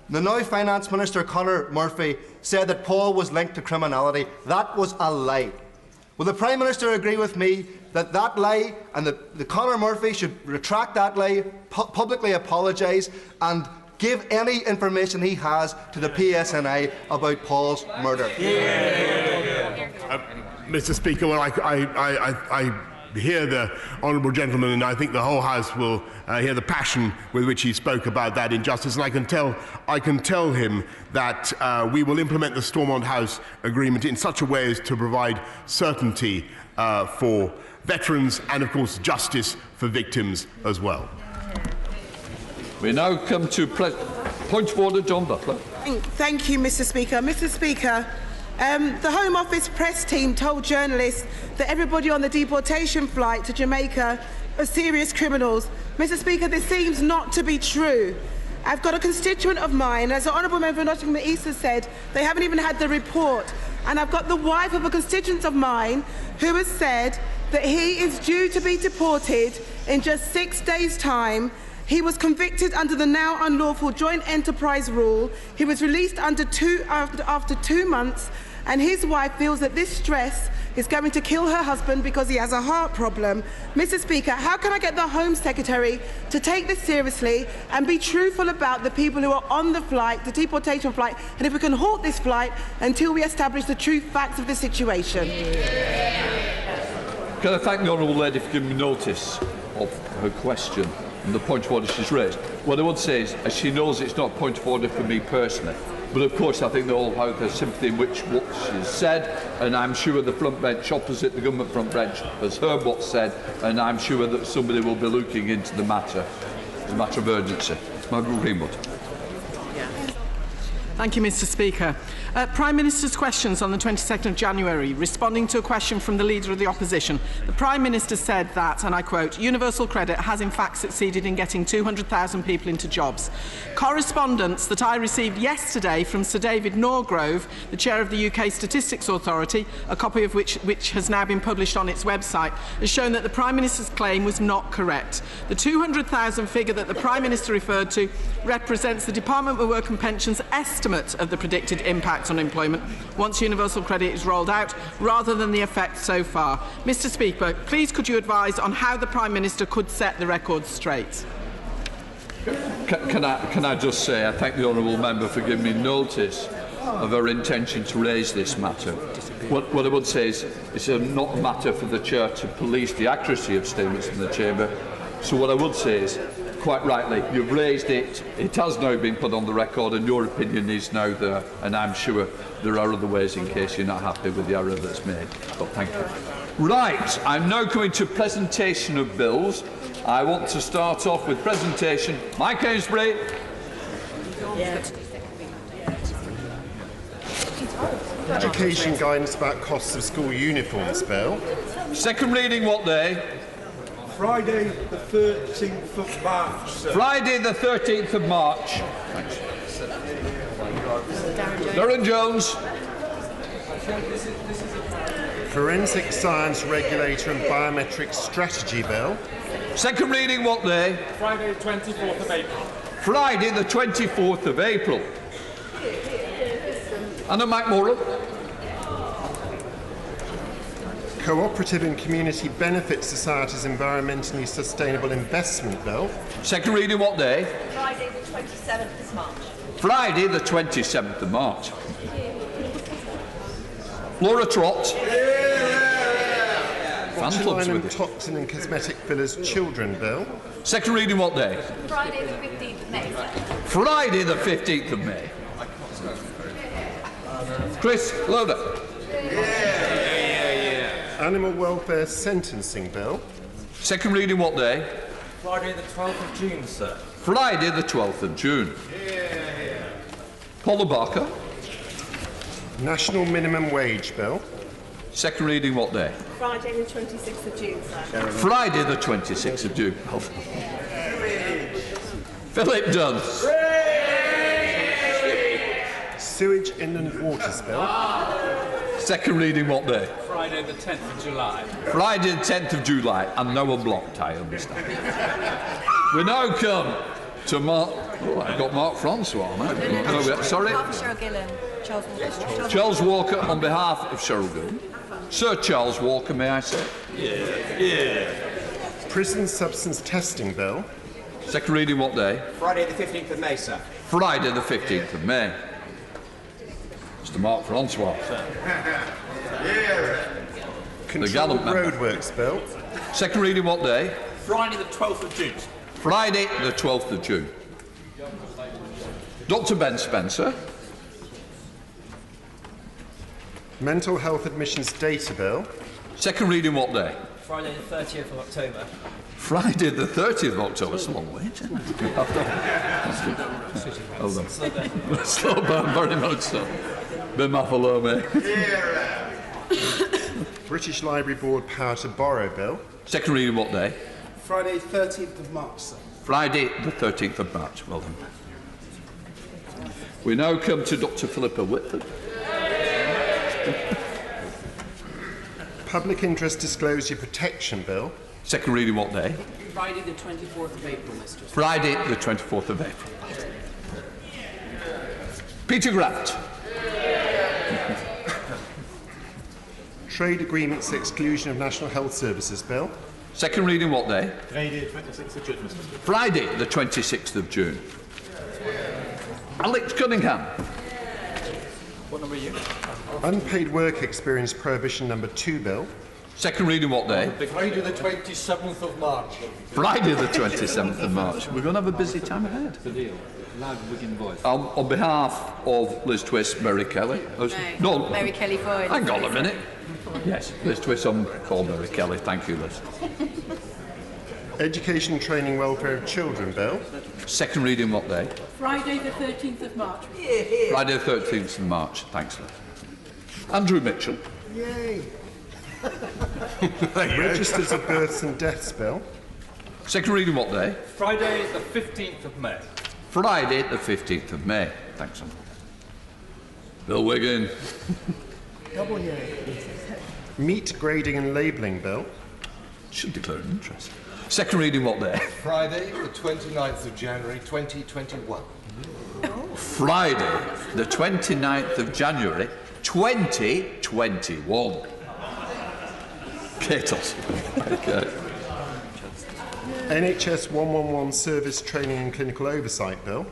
the now Finance Minister Conor Murphy said that Paul was linked to criminality. That was a lie. Will the Prime Minister agree with me that that lie, and that Conor Murphy should retract that lie, publicly apologise and give any information he has to the PSNI about Paul's murder? Mr. Speaker, well, I hear the honourable gentleman, and I think the whole House will hear the passion with which he spoke about that injustice. And I can tell him that we will implement the Stormont House Agreement in such a way as to provide certainty for veterans and, of course, justice for victims as well. We now come to point of order, John Butler. Thank you, Mr. Speaker. Mr. Speaker, the Home Office press team told journalists that everybody on the deportation flight to Jamaica are serious criminals. Mr. Speaker, this seems not to be true. I've got a constituent of mine, as the Honourable Member for Nottingham East has said, they haven't even had the report. And I've got the wife of a constituent of mine who has said that he is due to be deported in just 6 days' time. He was convicted under the now unlawful joint enterprise rule. He was released after 2 months, and his wife feels that this stress is going to kill her husband because he has a heart problem. Mr. Speaker, how can I get the Home Secretary to take this seriously and be truthful about the people who are on the flight, the deportation flight, and if we can halt this flight until we establish the true facts of the situation? Can I thank the honourable lady for giving me notice of her question and the point of order she's raised? What I would say is, as she knows, it's not a point of order for me personally. But of course, I think they all have their sympathy in which what she's said, and I'm sure the front bench opposite the government front bench has heard what's said, and I'm sure that somebody will be looking into the matter as a matter of urgency. Margaret Greenwood. Thank you, Mr. Speaker. Prime Minister's questions on the 22nd of January, responding to a question from the Leader of the Opposition. The Prime Minister said that, and I quote, "Universal Credit has in fact succeeded in getting 200,000 people into jobs." Correspondence that I received yesterday from Sir David Norgrove, the Chair of the UK Statistics Authority, a copy of which has now been published on its website, has shown that the Prime Minister's claim was not correct. The 200,000 figure that the Prime Minister referred to represents the Department for Work and Pensions estimate of the predicted impact on employment once universal credit is rolled out, rather than the effect so far. Mr. Speaker, please could you advise on how the Prime Minister could set the record straight? Can I just say I thank the honourable member for giving me notice of her intention to raise this matter. What I would say is it's not a matter for the Chair to police the accuracy of statements in the Chamber. So what I would say is, quite rightly, you've raised it, it has now been put on the record, and your opinion is now there, and I'm sure there are other ways in case you're not happy with the error that's made. But thank you. Right, I'm now coming to presentation of bills. I want to start off with presentation. Mike Ainsbury. Education guidance about costs of school uniforms bill. Second reading what day? Friday the 13th of March, sir. Friday the 13th of March. Thanks. Darren Jones. Forensic Science Regulator and Biometric Strategy Bill. Second reading what day? Friday the 24th of April. Friday the 24th of April. Anna McMorland. Cooperative and Community Benefit Society's Environmentally Sustainable Investment Bill. Second reading what day? Friday the 27th of March. Friday the 27th of March. Laura Trott. Botulinum Toxin and Cosmetic Fillers Children Bill. Second reading what day? Friday the 15th of May. Friday the 15th of May. Chris Loder. Animal Welfare Sentencing Bill. Second reading what day? Friday the 12th of June, sir. Friday the 12th of June. Paula Barker. National Minimum Wage Bill. Second reading what day? Friday the 26th of June, sir. Friday the 26th of June. Philip Dunn. Sewage Inland Waters Bill. Second reading what day? Friday the 10th of July. Friday the 10th of July, and no unblocked, I understand. We now come to Mark... Oh, I've got Mark Francois, man. No, sorry? Cheryl Gillen. Charles Walker on behalf of Cheryl Gillen. Sir Charles Walker, may I say? Yeah. Prison Substance Testing Bill. Second reading what day? Friday the 15th of May, sir. Friday the 15th of May. Mr. Mark Francois. The gallant member. Roadworks Bill. Second reading what day? Friday the 12th of June. Friday the 12th of June. Dr. Ben Spencer. Mental Health Admissions Data Bill. Second reading what day? Friday the 30th of October. Friday the 30th of October. It's a long wait, isn't it? Hold on. Slow burn, very much so. Ben Mafalome. British Library Board Power to Borrow Bill. Second reading what day? Friday 13th of March, sir. Friday the 13th of March. Well done. We now come to Dr. Philippa Whitford. Public Interest Disclosure Protection Bill. Second reading what day? Friday the 24th of April, Mr. Friday the 24th of April. Peter Grant. Trade Agreements Exclusion of National Health Services Bill. Second reading what day? Friday the 26th of June, Mr. Speaker. Friday the 26th of June. Alex Cunningham. What number are you? Unpaid Work Experience Prohibition Number 2 Bill. Second reading what day? Friday the 27th of March. Friday the 27th of March. We're going to have a busy time ahead. Loud Wigan voice. On behalf of Liz Twist, Mary Kelly. No, Mary Kelly Foy. hang on a minute. Yes, Liz Twist on call Mary Kelly. Thank you, Liz. Education, Training, Welfare of Children Bill. Second reading what day? Friday the 13th of March. Friday the 13th of March. Thanks, Liz. Andrew Mitchell. Yay. Registers of Births and Deaths Bill. Second reading what day? Friday the 15th of May. Friday the 15th of May. Thanks, Andrew. Bill Wiggin. Double yay. Meat Grading and Labelling Bill. Should declare an interest. Second reading what day? Friday the 29th of January 2021. Friday the 29th of January 2021. Katos. Okay. NHS 111 Service Training and Clinical Oversight Bill.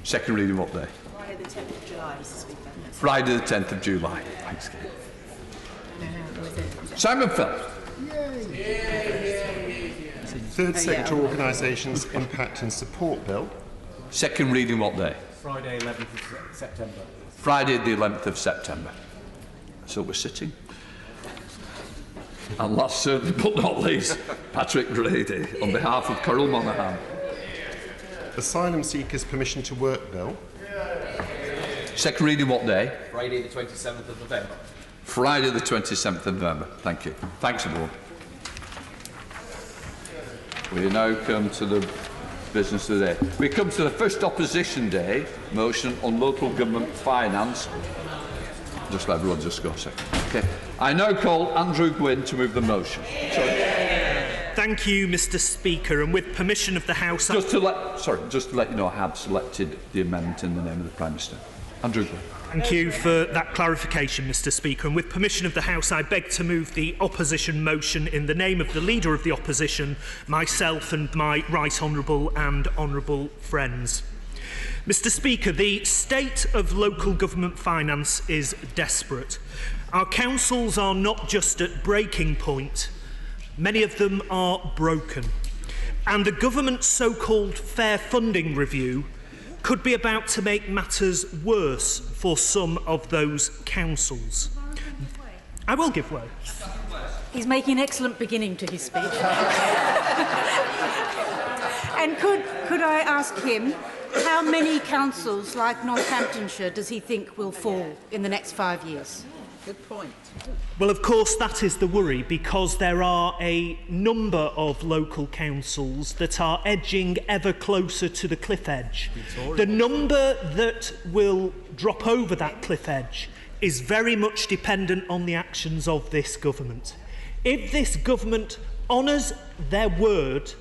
Second reading what day? Friday the 10th of July, Mr. Speaker. Friday the 10th of July. Thanks, Kate. Simon Phelps. Third Sector Organisations Impact and Support Bill. Second reading what day? Friday 11th of September. Friday the 11th of September. So we're sitting. And last certainly but not least, Patrick Grady on behalf of Carol Monaghan. Asylum Seekers Permission to Work Bill. Second reading what day? Friday the 27th of November. Friday the 27th of November. Thank you. Thanks, everyone. We now come to the business of the day. We come to the first opposition day motion on local government finance. Just let everyone just go a second. Okay. I now call Andrew Gwynn to move the motion. Thank you, Mr. Speaker, and with permission of the House... Just to let you know, I have selected the amendment in the name of the Prime Minister. Andrew Gwynn. Thank you for that clarification, Mr. Speaker. And with permission of the House, I beg to move the opposition motion in the name of the Leader of the Opposition, myself and my right honourable and honourable friends. Mr. Speaker, the state of local government finance is desperate. Our councils are not just at breaking point, many of them are broken. And the government's so-called fair funding review could be about to make matters worse for some of those councils. I will give way. He's making an excellent beginning to his speech. And could I ask him, how many councils like Northamptonshire does he think will fall in the next 5 years? Good point. Well, of course, that is the worry, because there are a number of local councils that are edging ever closer to the cliff edge. The number that will drop over that cliff edge is very much dependent on the actions of this government. If this government honours their word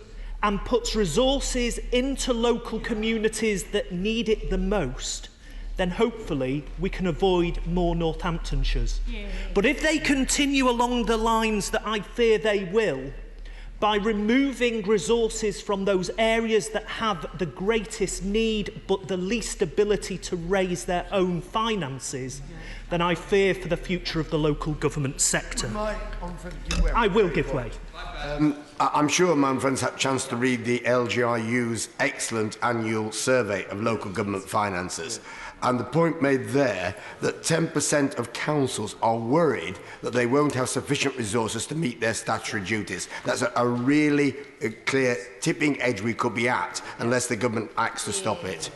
and puts resources into local communities that need it the most, then hopefully we can avoid more Northamptonshires. Yeah. But if they continue along the lines that I fear they will, by removing resources from those areas that have the greatest need but the least ability to raise their own finances, then I fear for the future of the local government sector. I will give way. I'm sure Manfred's had a chance to read the LGIU's excellent annual survey of local government finances. And the point made there that 10% of councils are worried that they won't have sufficient resources to meet their statutory duties. That's a really clear tipping edge we could be at unless the government acts to stop it.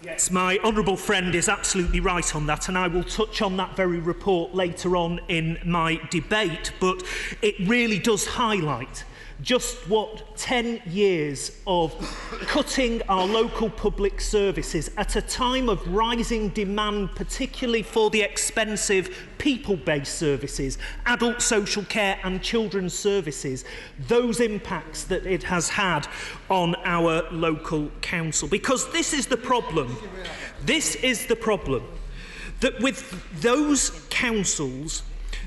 Yes, my honourable friend is absolutely right on that, and I will touch on that very report later on in my debate, but it really does highlight just what 10 years of cutting our local public services at a time of rising demand, particularly for the expensive people-based services, adult social care and children's services, those impacts that it has had on our local council. Because this is the problem. This is the problem, that with those councils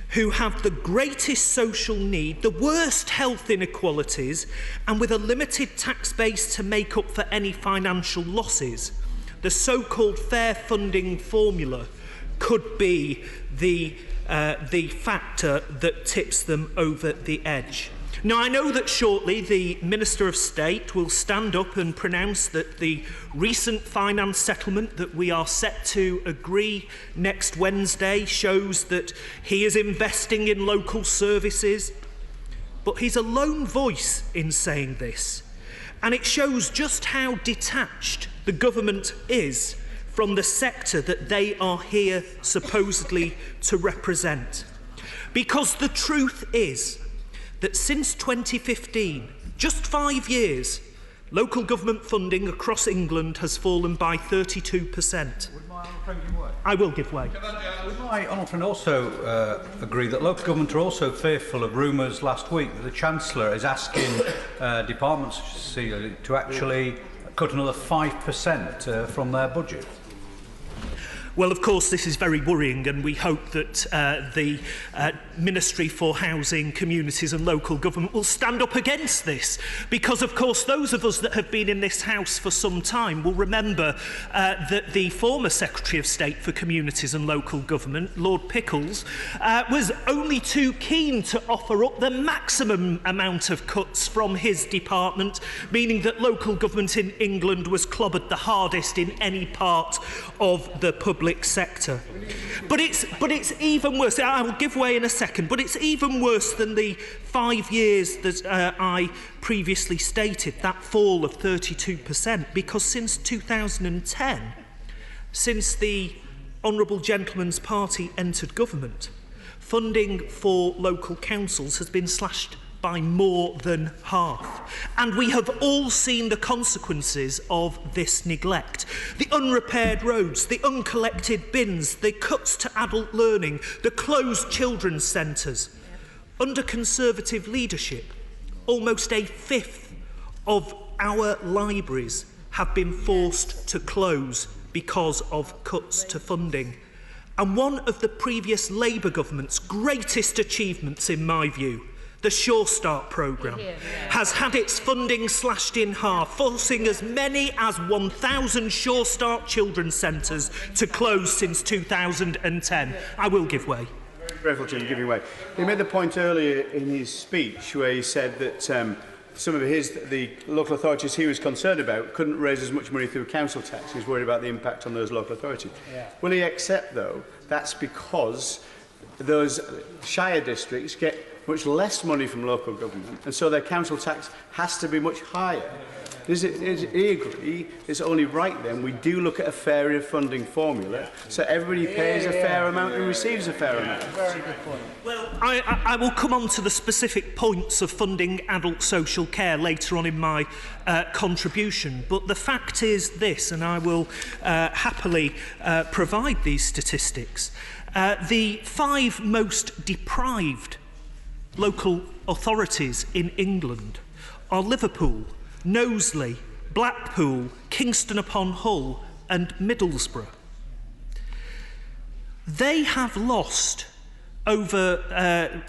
who have the greatest social need, the worst health inequalities, and with a limited tax base to make up for any financial losses, the so-called fair funding formula could be the factor that tips them over the edge. Now, I know that shortly the Minister of State will stand up and pronounce that the recent finance settlement that we are set to agree next Wednesday shows that he is investing in local services. But he's a lone voice in saying this, and it shows just how detached the government is from the sector that they are here supposedly to represent. Because the truth is that since 2015, just 5 years, local government funding across England has fallen by 32%. I will give way. Would my honourable friend also agree that local government are also fearful of rumours last week that the Chancellor is asking departments to actually cut another 5% from their budget? Well, of course, this is very worrying, and we hope that the Ministry for Housing, Communities and Local Government will stand up against this, because, of course, those of us that have been in this House for some time will remember that the former Secretary of State for Communities and Local Government, Lord Pickles, was only too keen to offer up the maximum amount of cuts from his department, meaning that local government in England was clobbered the hardest in any part of the public sector. But it's even worse. I will give way in a second, but it's even worse than the 5 years that I previously stated, that fall of 32%, because since 2010, since the Honourable Gentleman's Party entered government, funding for local councils has been slashed by more than half. And we have all seen the consequences of this neglect. The unrepaired roads, the uncollected bins, the cuts to adult learning, the closed children's centres. Under Conservative leadership, almost a fifth of our libraries have been forced to close because of cuts to funding. And one of the previous Labour government's greatest achievements, in my view, the Sure Start programme, has had its funding slashed in half, forcing as many as 1,000 Sure Start children's centres to close since 2010. I will give way. Grateful to giving way. He made the point earlier in his speech where he said that some of the local authorities he was concerned about couldn't raise as much money through council tax. He was worried about the impact on those local authorities. Yeah. Will he accept, though, that's because those shire districts get much less money from local government, and so their council tax has to be much higher? Does he agree it's only right then we do look at a fairer funding formula so everybody pays a fair amount and receives a fair amount? Very good point. Well, I will come on to the specific points of funding adult social care later on in my contribution, but the fact is this, and I will happily provide these statistics. The 5 most deprived local authorities in England are Liverpool, Knowsley, Blackpool, Kingston upon Hull and Middlesbrough. They have lost over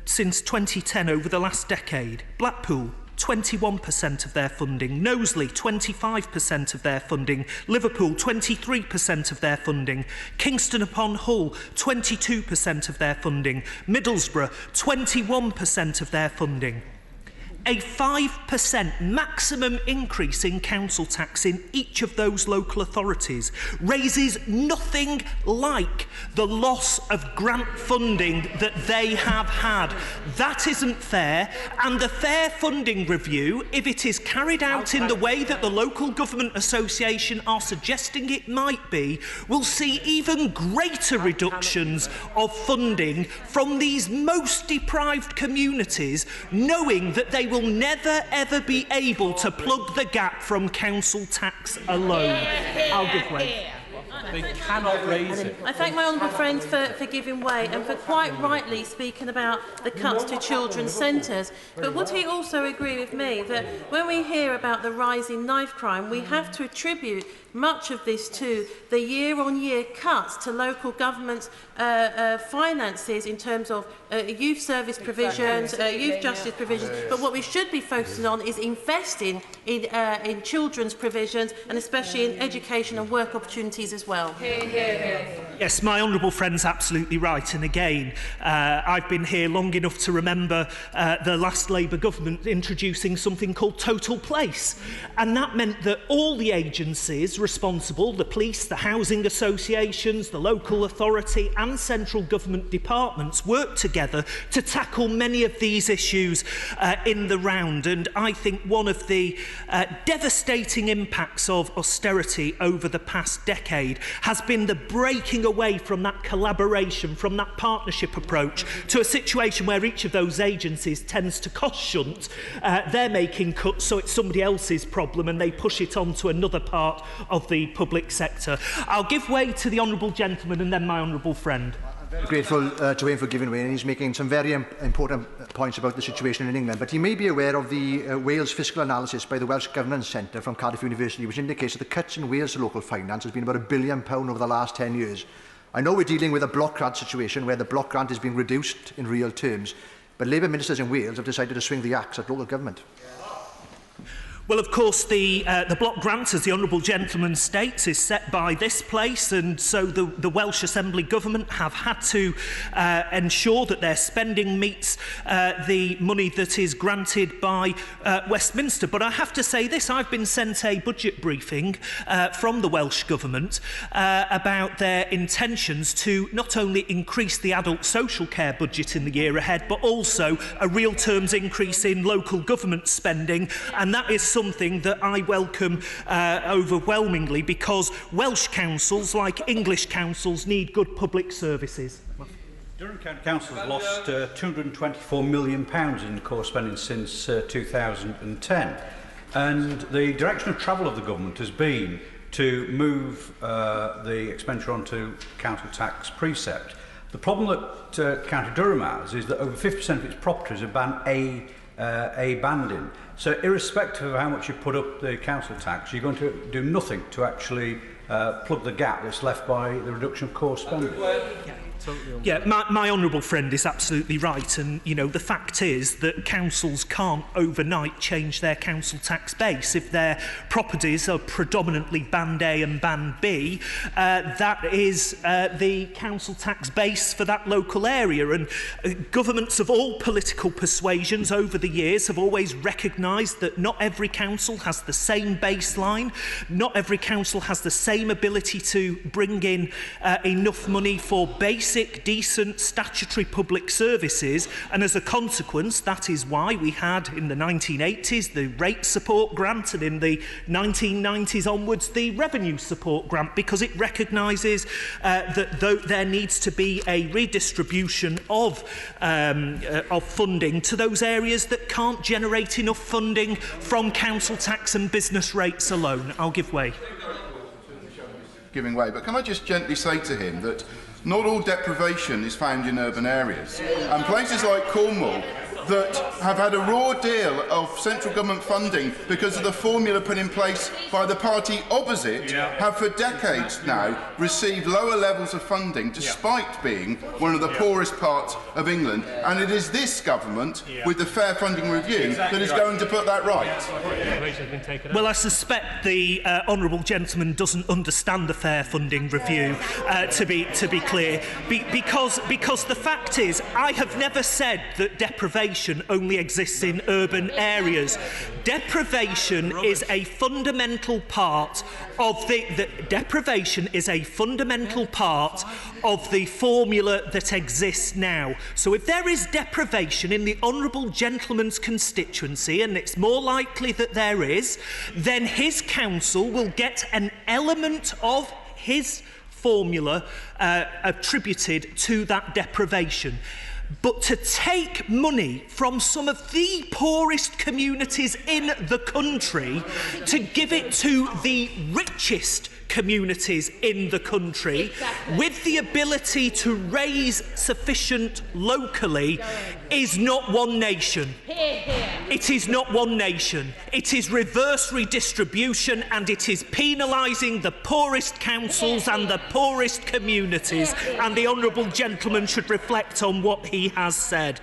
since 2010, over the last decade. Blackpool, 21% of their funding, Knowsley 25% of their funding, Liverpool 23% of their funding, Kingston upon Hull 22% of their funding, Middlesbrough 21% of their funding. A 5% maximum increase in council tax in each of those local authorities raises nothing like the loss of grant funding that they have had. That isn't fair, and the Fair Funding Review, if it is carried out in the way that the Local Government Association are suggesting it might be, will see even greater reductions of funding from these most deprived communities, knowing that they will never ever be able to plug the gap from council tax alone. I'll give way. They cannot raise it. I thank my honourable friend for giving way and for quite rightly speaking about the cuts to children's centres. But would he also agree with me that when we hear about the rising knife crime, we have to attribute much of this to the year-on-year cuts to local government finances in terms of youth service provisions, youth justice provisions, but what we should be focusing on is investing in children's provisions and especially in education and work opportunities as well. Yes, my honourable friend's absolutely right, and again, I've been here long enough to remember the last Labour government introducing something called Total Place, and that meant that all the agencies responsible, the police, the housing associations, the local authority and central government departments worked together to tackle many of these issues in the round. And I think one of the devastating impacts of austerity over the past decade has been the breaking away from that collaboration, from that partnership approach, to a situation where each of those agencies tends to cost shunt. They're making cuts, so it's somebody else's problem and they push it on to another part of the public sector. I'll give way to the honourable gentleman and then my honourable friend. I'm very grateful to him for giving way, and he's making some very important points about the situation in England. But he may be aware of the Wales fiscal analysis by the Welsh Governance Centre from Cardiff University, which indicates that the cuts in Wales local finance has been about £1 billion over the last 10 years. I know we're dealing with a block grant situation where the block grant is being reduced in real terms, but Labour ministers in Wales have decided to swing the axe at local government. Well, of course, the block grant, as the honourable gentleman states, is set by this place, and so the Welsh Assembly Government have had to ensure that their spending meets the money that is granted by Westminster. But I have to say this, I've been sent a budget briefing from the Welsh Government about their intentions to not only increase the adult social care budget in the year ahead, but also a real terms increase in local government spending, and that is something that I welcome overwhelmingly, because Welsh councils, like English councils, need good public services. Durham County Council has lost £224 million in core spending since 2010, and the direction of travel of the government has been to move the expenditure onto council tax precept. The problem that County Durham has is that over 50% of its properties are band A banding. So irrespective of how much you put up the council tax, you're going to do nothing to actually plug the gap that's left by the reduction of core spending. Yeah, my honourable friend is absolutely right, and you know the fact is that councils can't overnight change their council tax base. If their properties are predominantly band A and band B, that is the council tax base for that local area, and governments of all political persuasions over the years have always recognised that not every council has the same baseline, not every council has the same ability to bring in enough money for base basic, decent, statutory public services, and as a consequence, that is why we had in the 1980s the rate support grant, and in the 1990s onwards the revenue support grant, because it recognises that there needs to be a redistribution of funding to those areas that can't generate enough funding from council tax and business rates alone. I'll give way. Giving way, but can I just gently say to him that not all deprivation is found in urban areas, and places like Cornwall that have had a raw deal of central government funding because of the formula put in place by the party opposite have for decades now received lower levels of funding despite being one of the poorest parts of England, and it is this government with the Fair Funding Review that is going to put that right. Well, I suspect the honourable gentleman doesn't understand the Fair Funding Review, to be clear, because the fact is I have never said that deprivation only exists in urban areas. Deprivation is a fundamental part of deprivation is a fundamental part of the formula that exists now. So if there is deprivation in the honourable gentleman's constituency, and it's more likely that there is, then his council will get an element of his formula attributed to that deprivation. But to take money from some of the poorest communities in the country to give it to the richest communities in the country with the ability to raise sufficient locally is not one nation. It is not one nation. It is reverse redistribution, and it is penalising the poorest councils and the poorest communities, and the honourable gentleman should reflect on what he has said.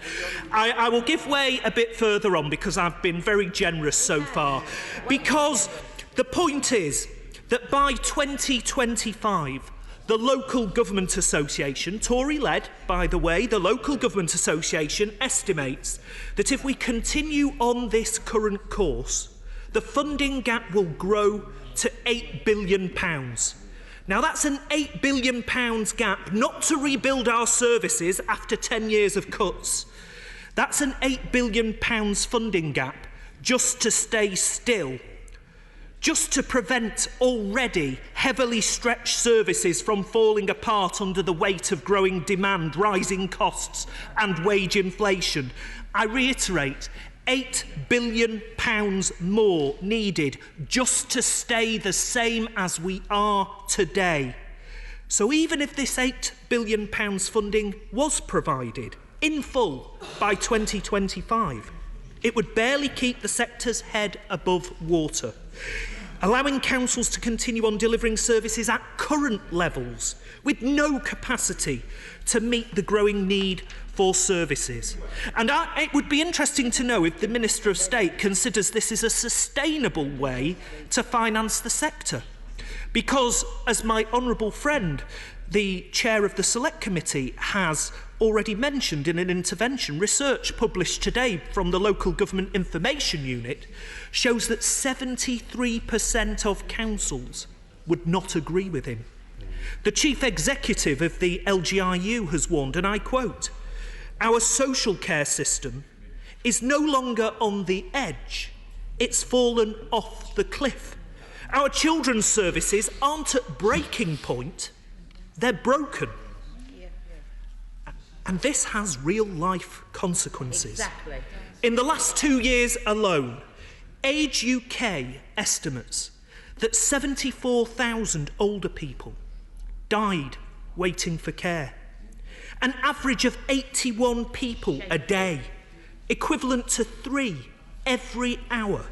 I will give way a bit further on because I've been very generous so far, because the point is that by 2025, the Local Government Association, Tory-led, by the way, the Local Government Association estimates that if we continue on this current course, the funding gap will grow to £8 billion. Now, that's an £8 billion gap, not to rebuild our services after 10 years of cuts. That's an £8 billion funding gap just to stay still, just to prevent already heavily stretched services from falling apart under the weight of growing demand, rising costs and wage inflation. I reiterate, £8 billion more needed just to stay the same as we are today. So even if this £8 billion funding was provided in full by 2025, it would barely keep the sector's head above water, allowing councils to continue on delivering services at current levels with no capacity to meet the growing need for services. And it would be interesting to know if the Minister of State considers this is a sustainable way to finance the sector. Because, as my honourable friend, the chair of the Select Committee, has already mentioned in an intervention, research published today from the Local Government Information Unit shows that 73% of councils would not agree with him. The chief executive of the LGIU has warned, and I quote, "Our social care system is no longer on the edge, it's fallen off the cliff. Our children's services aren't at breaking point, they're broken." And this has real-life consequences. Exactly. In the last 2 years alone, Age UK estimates that 74,000 older people died waiting for care. An average of 81 people a day, equivalent to 3 every hour,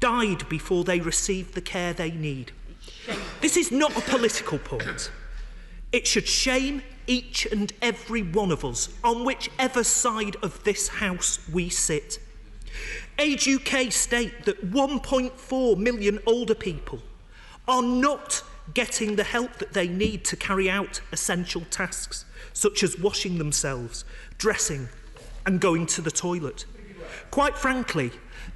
died before they received the care they need. This is not a political point. It should shame each and every one of us on whichever side of this house we sit. Age UK state that 1.4 million older people are not getting the help that they need to carry out essential tasks, such as washing themselves, dressing, and going to the toilet. Quite frankly,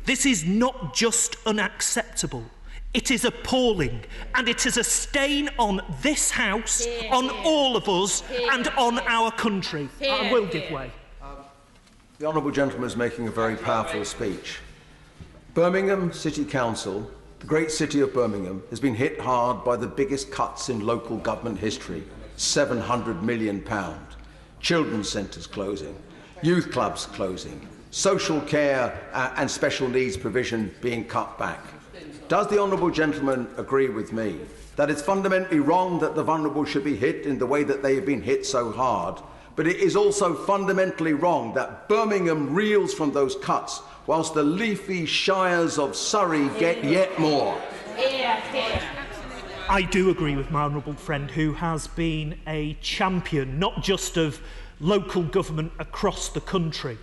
this is not just unacceptable, It is appalling, and it is a stain on this House, on all of us, and on our country. I will give way. The honourable gentleman is making a very powerful speech. Birmingham City Council, the great city of Birmingham, has been hit hard by the biggest cuts in local government history, £700 million. Children's centres closing, youth clubs closing, social care and special needs provision being cut back. Does the honourable gentleman agree with me that it's fundamentally wrong that the vulnerable should be hit in the way that they have been hit so hard, but it is also fundamentally wrong that Birmingham reels from those cuts whilst the leafy shires of Surrey get yet more? I do agree with my honourable friend, who has been a champion not just of local government across the country,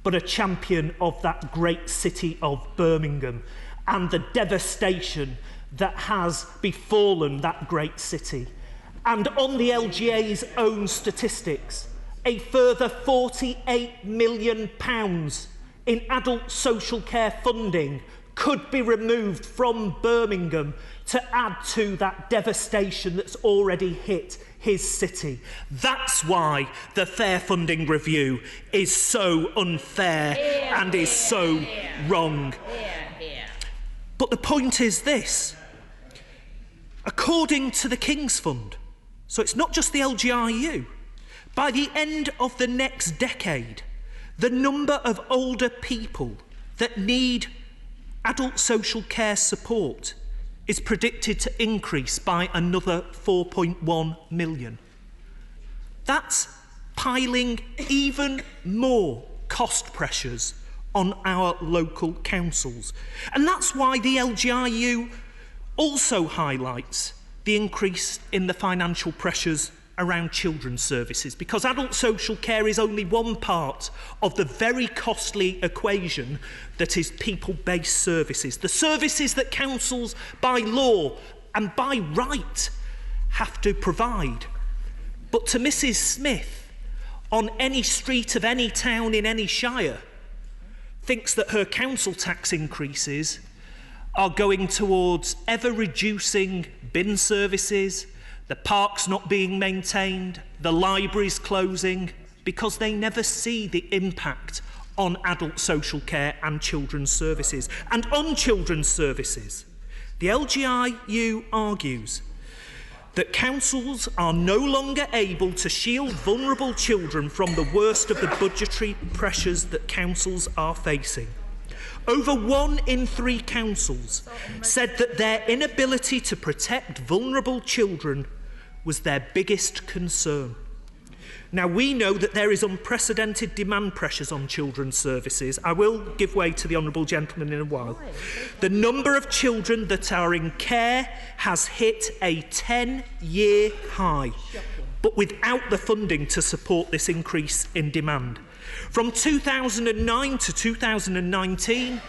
but a champion of that great city of Birmingham and the devastation that has befallen that great city. And on the LGA's own statistics, a further £48 million in adult social care funding could be removed from Birmingham to add to that devastation that's already hit his city. That's why the Fair Funding Review is so unfair and is so wrong. But the point is this. According to the King's Fund, so it's not just the LGRU, by the end of the next decade, the number of older people that need adult social care support is predicted to increase by another 4.1 million. That's piling even more cost pressures on our local councils. And that's why the LGRU also highlights the increase in the financial pressures around children's services, because adult social care is only one part of the very costly equation that is people-based services, the services that councils by law and by right have to provide. But to Mrs. Smith, on any street of any town in any shire, thinks that her council tax increases are going towards ever-reducing bin services, the parks not being maintained, the libraries closing, because they never see the impact on adult social care and children's services. And on children's services, the LGRU argues that councils are no longer able to shield vulnerable children from the worst of the budgetary pressures that councils are facing. Over 1 in 3 councils said that their inability to protect vulnerable children was their biggest concern. Now, we know that there is unprecedented demand pressures on children's services. I will give way to the honourable gentleman in a while. The number of children that are in care has hit a 10-year high, but without the funding to support this increase in demand. From 2009 to 2019,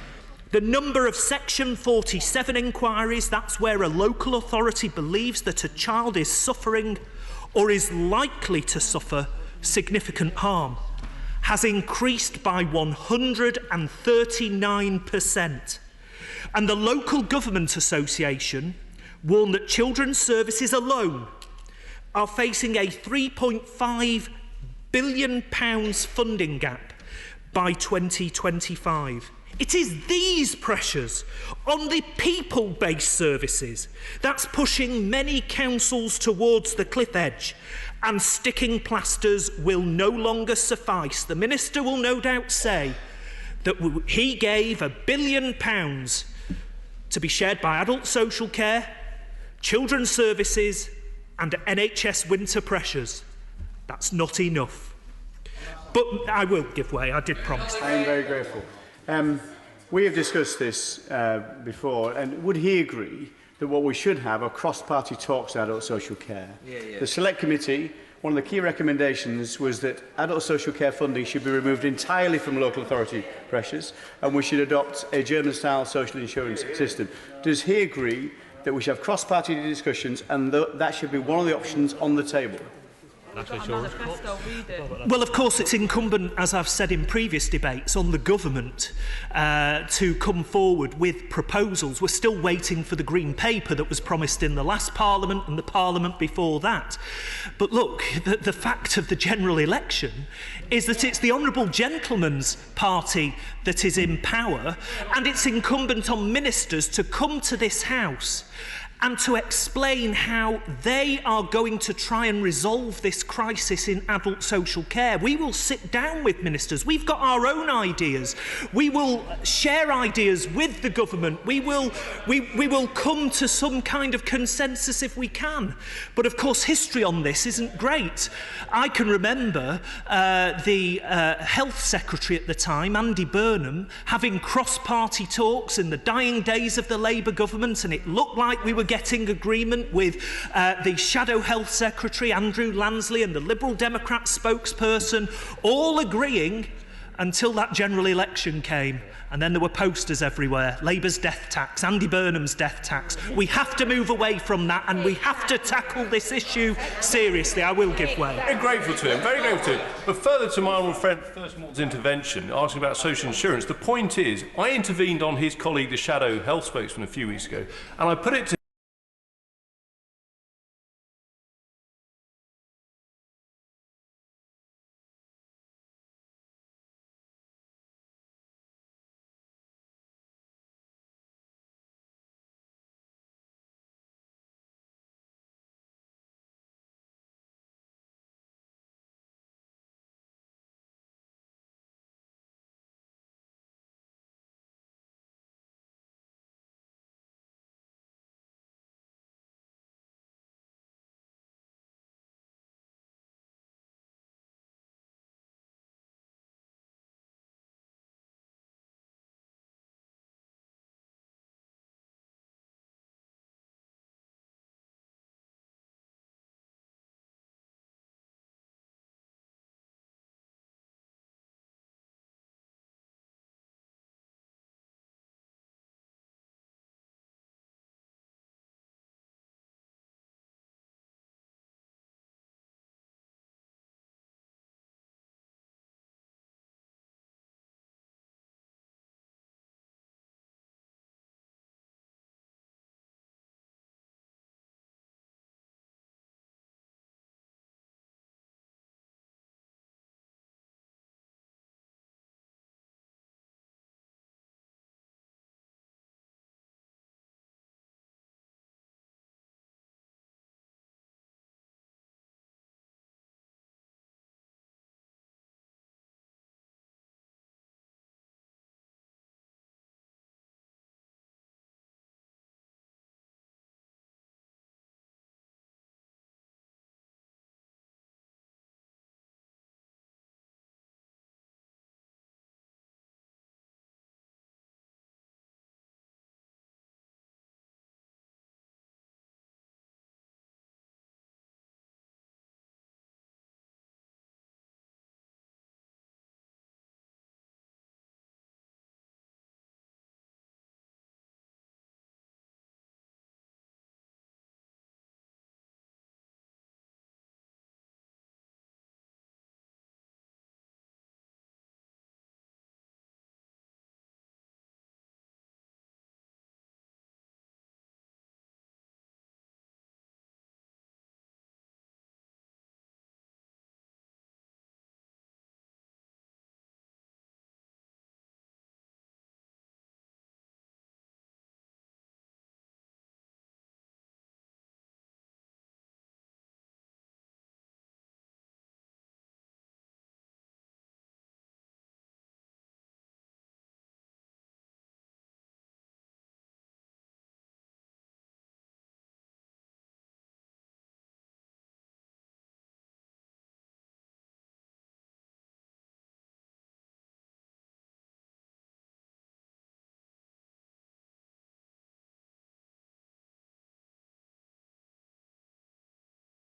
the number of Section 47 inquiries, that's where a local authority believes that a child is suffering or is likely to suffer significant harm, has increased by 139%. And the Local Government Association warned that children's services alone are facing a £3.5 billion funding gap by 2025. It is these pressures on the people-based services that's pushing many councils towards the cliff edge, and sticking plasters will no longer suffice. The Minister will no doubt say that he gave £1 billion to be shared by adult social care, children's services and NHS winter pressures. That's not enough. But I will give way, I did promise. I am very grateful. We have discussed this before, and would he agree that what we should have are cross-party talks on adult social care? The Select Committee, one of the key recommendations was that adult social care funding should be removed entirely from local authority pressures, and we should adopt a German-style social insurance system. Does he agree that we should have cross-party discussions and that should be one of the options on the table? Well, of course, it's incumbent, as I've said in previous debates, on the government to come forward with proposals. We're still waiting for the Green Paper that was promised in the last Parliament and the Parliament before that. But look, the fact of the general election is that it's the Honourable Gentleman's party that is in power, and it's incumbent on ministers to come to this House and to explain how they are going to try and resolve this crisis in adult social care. We will sit down with ministers. We've got our own ideas. We will share ideas with the government. We will come to some kind of consensus if we can. But of course, history on this isn't great. I can remember the Health Secretary at the time, Andy Burnham, having cross-party talks in the dying days of the Labour government, and it looked like we were getting agreement with the Shadow Health Secretary, Andrew Lansley, and the Liberal Democrat spokesperson, all agreeing until that general election came. And then there were posters everywhere. Labour's death tax, Andy Burnham's death tax. We have to move away from that, and we have to tackle this issue seriously. I will give way. Very grateful to him, very grateful to him. But further to my honourable friend Thurston's intervention, asking about social insurance, the point is, I intervened on his colleague, the Shadow Health spokesman, a few weeks ago, and I put it to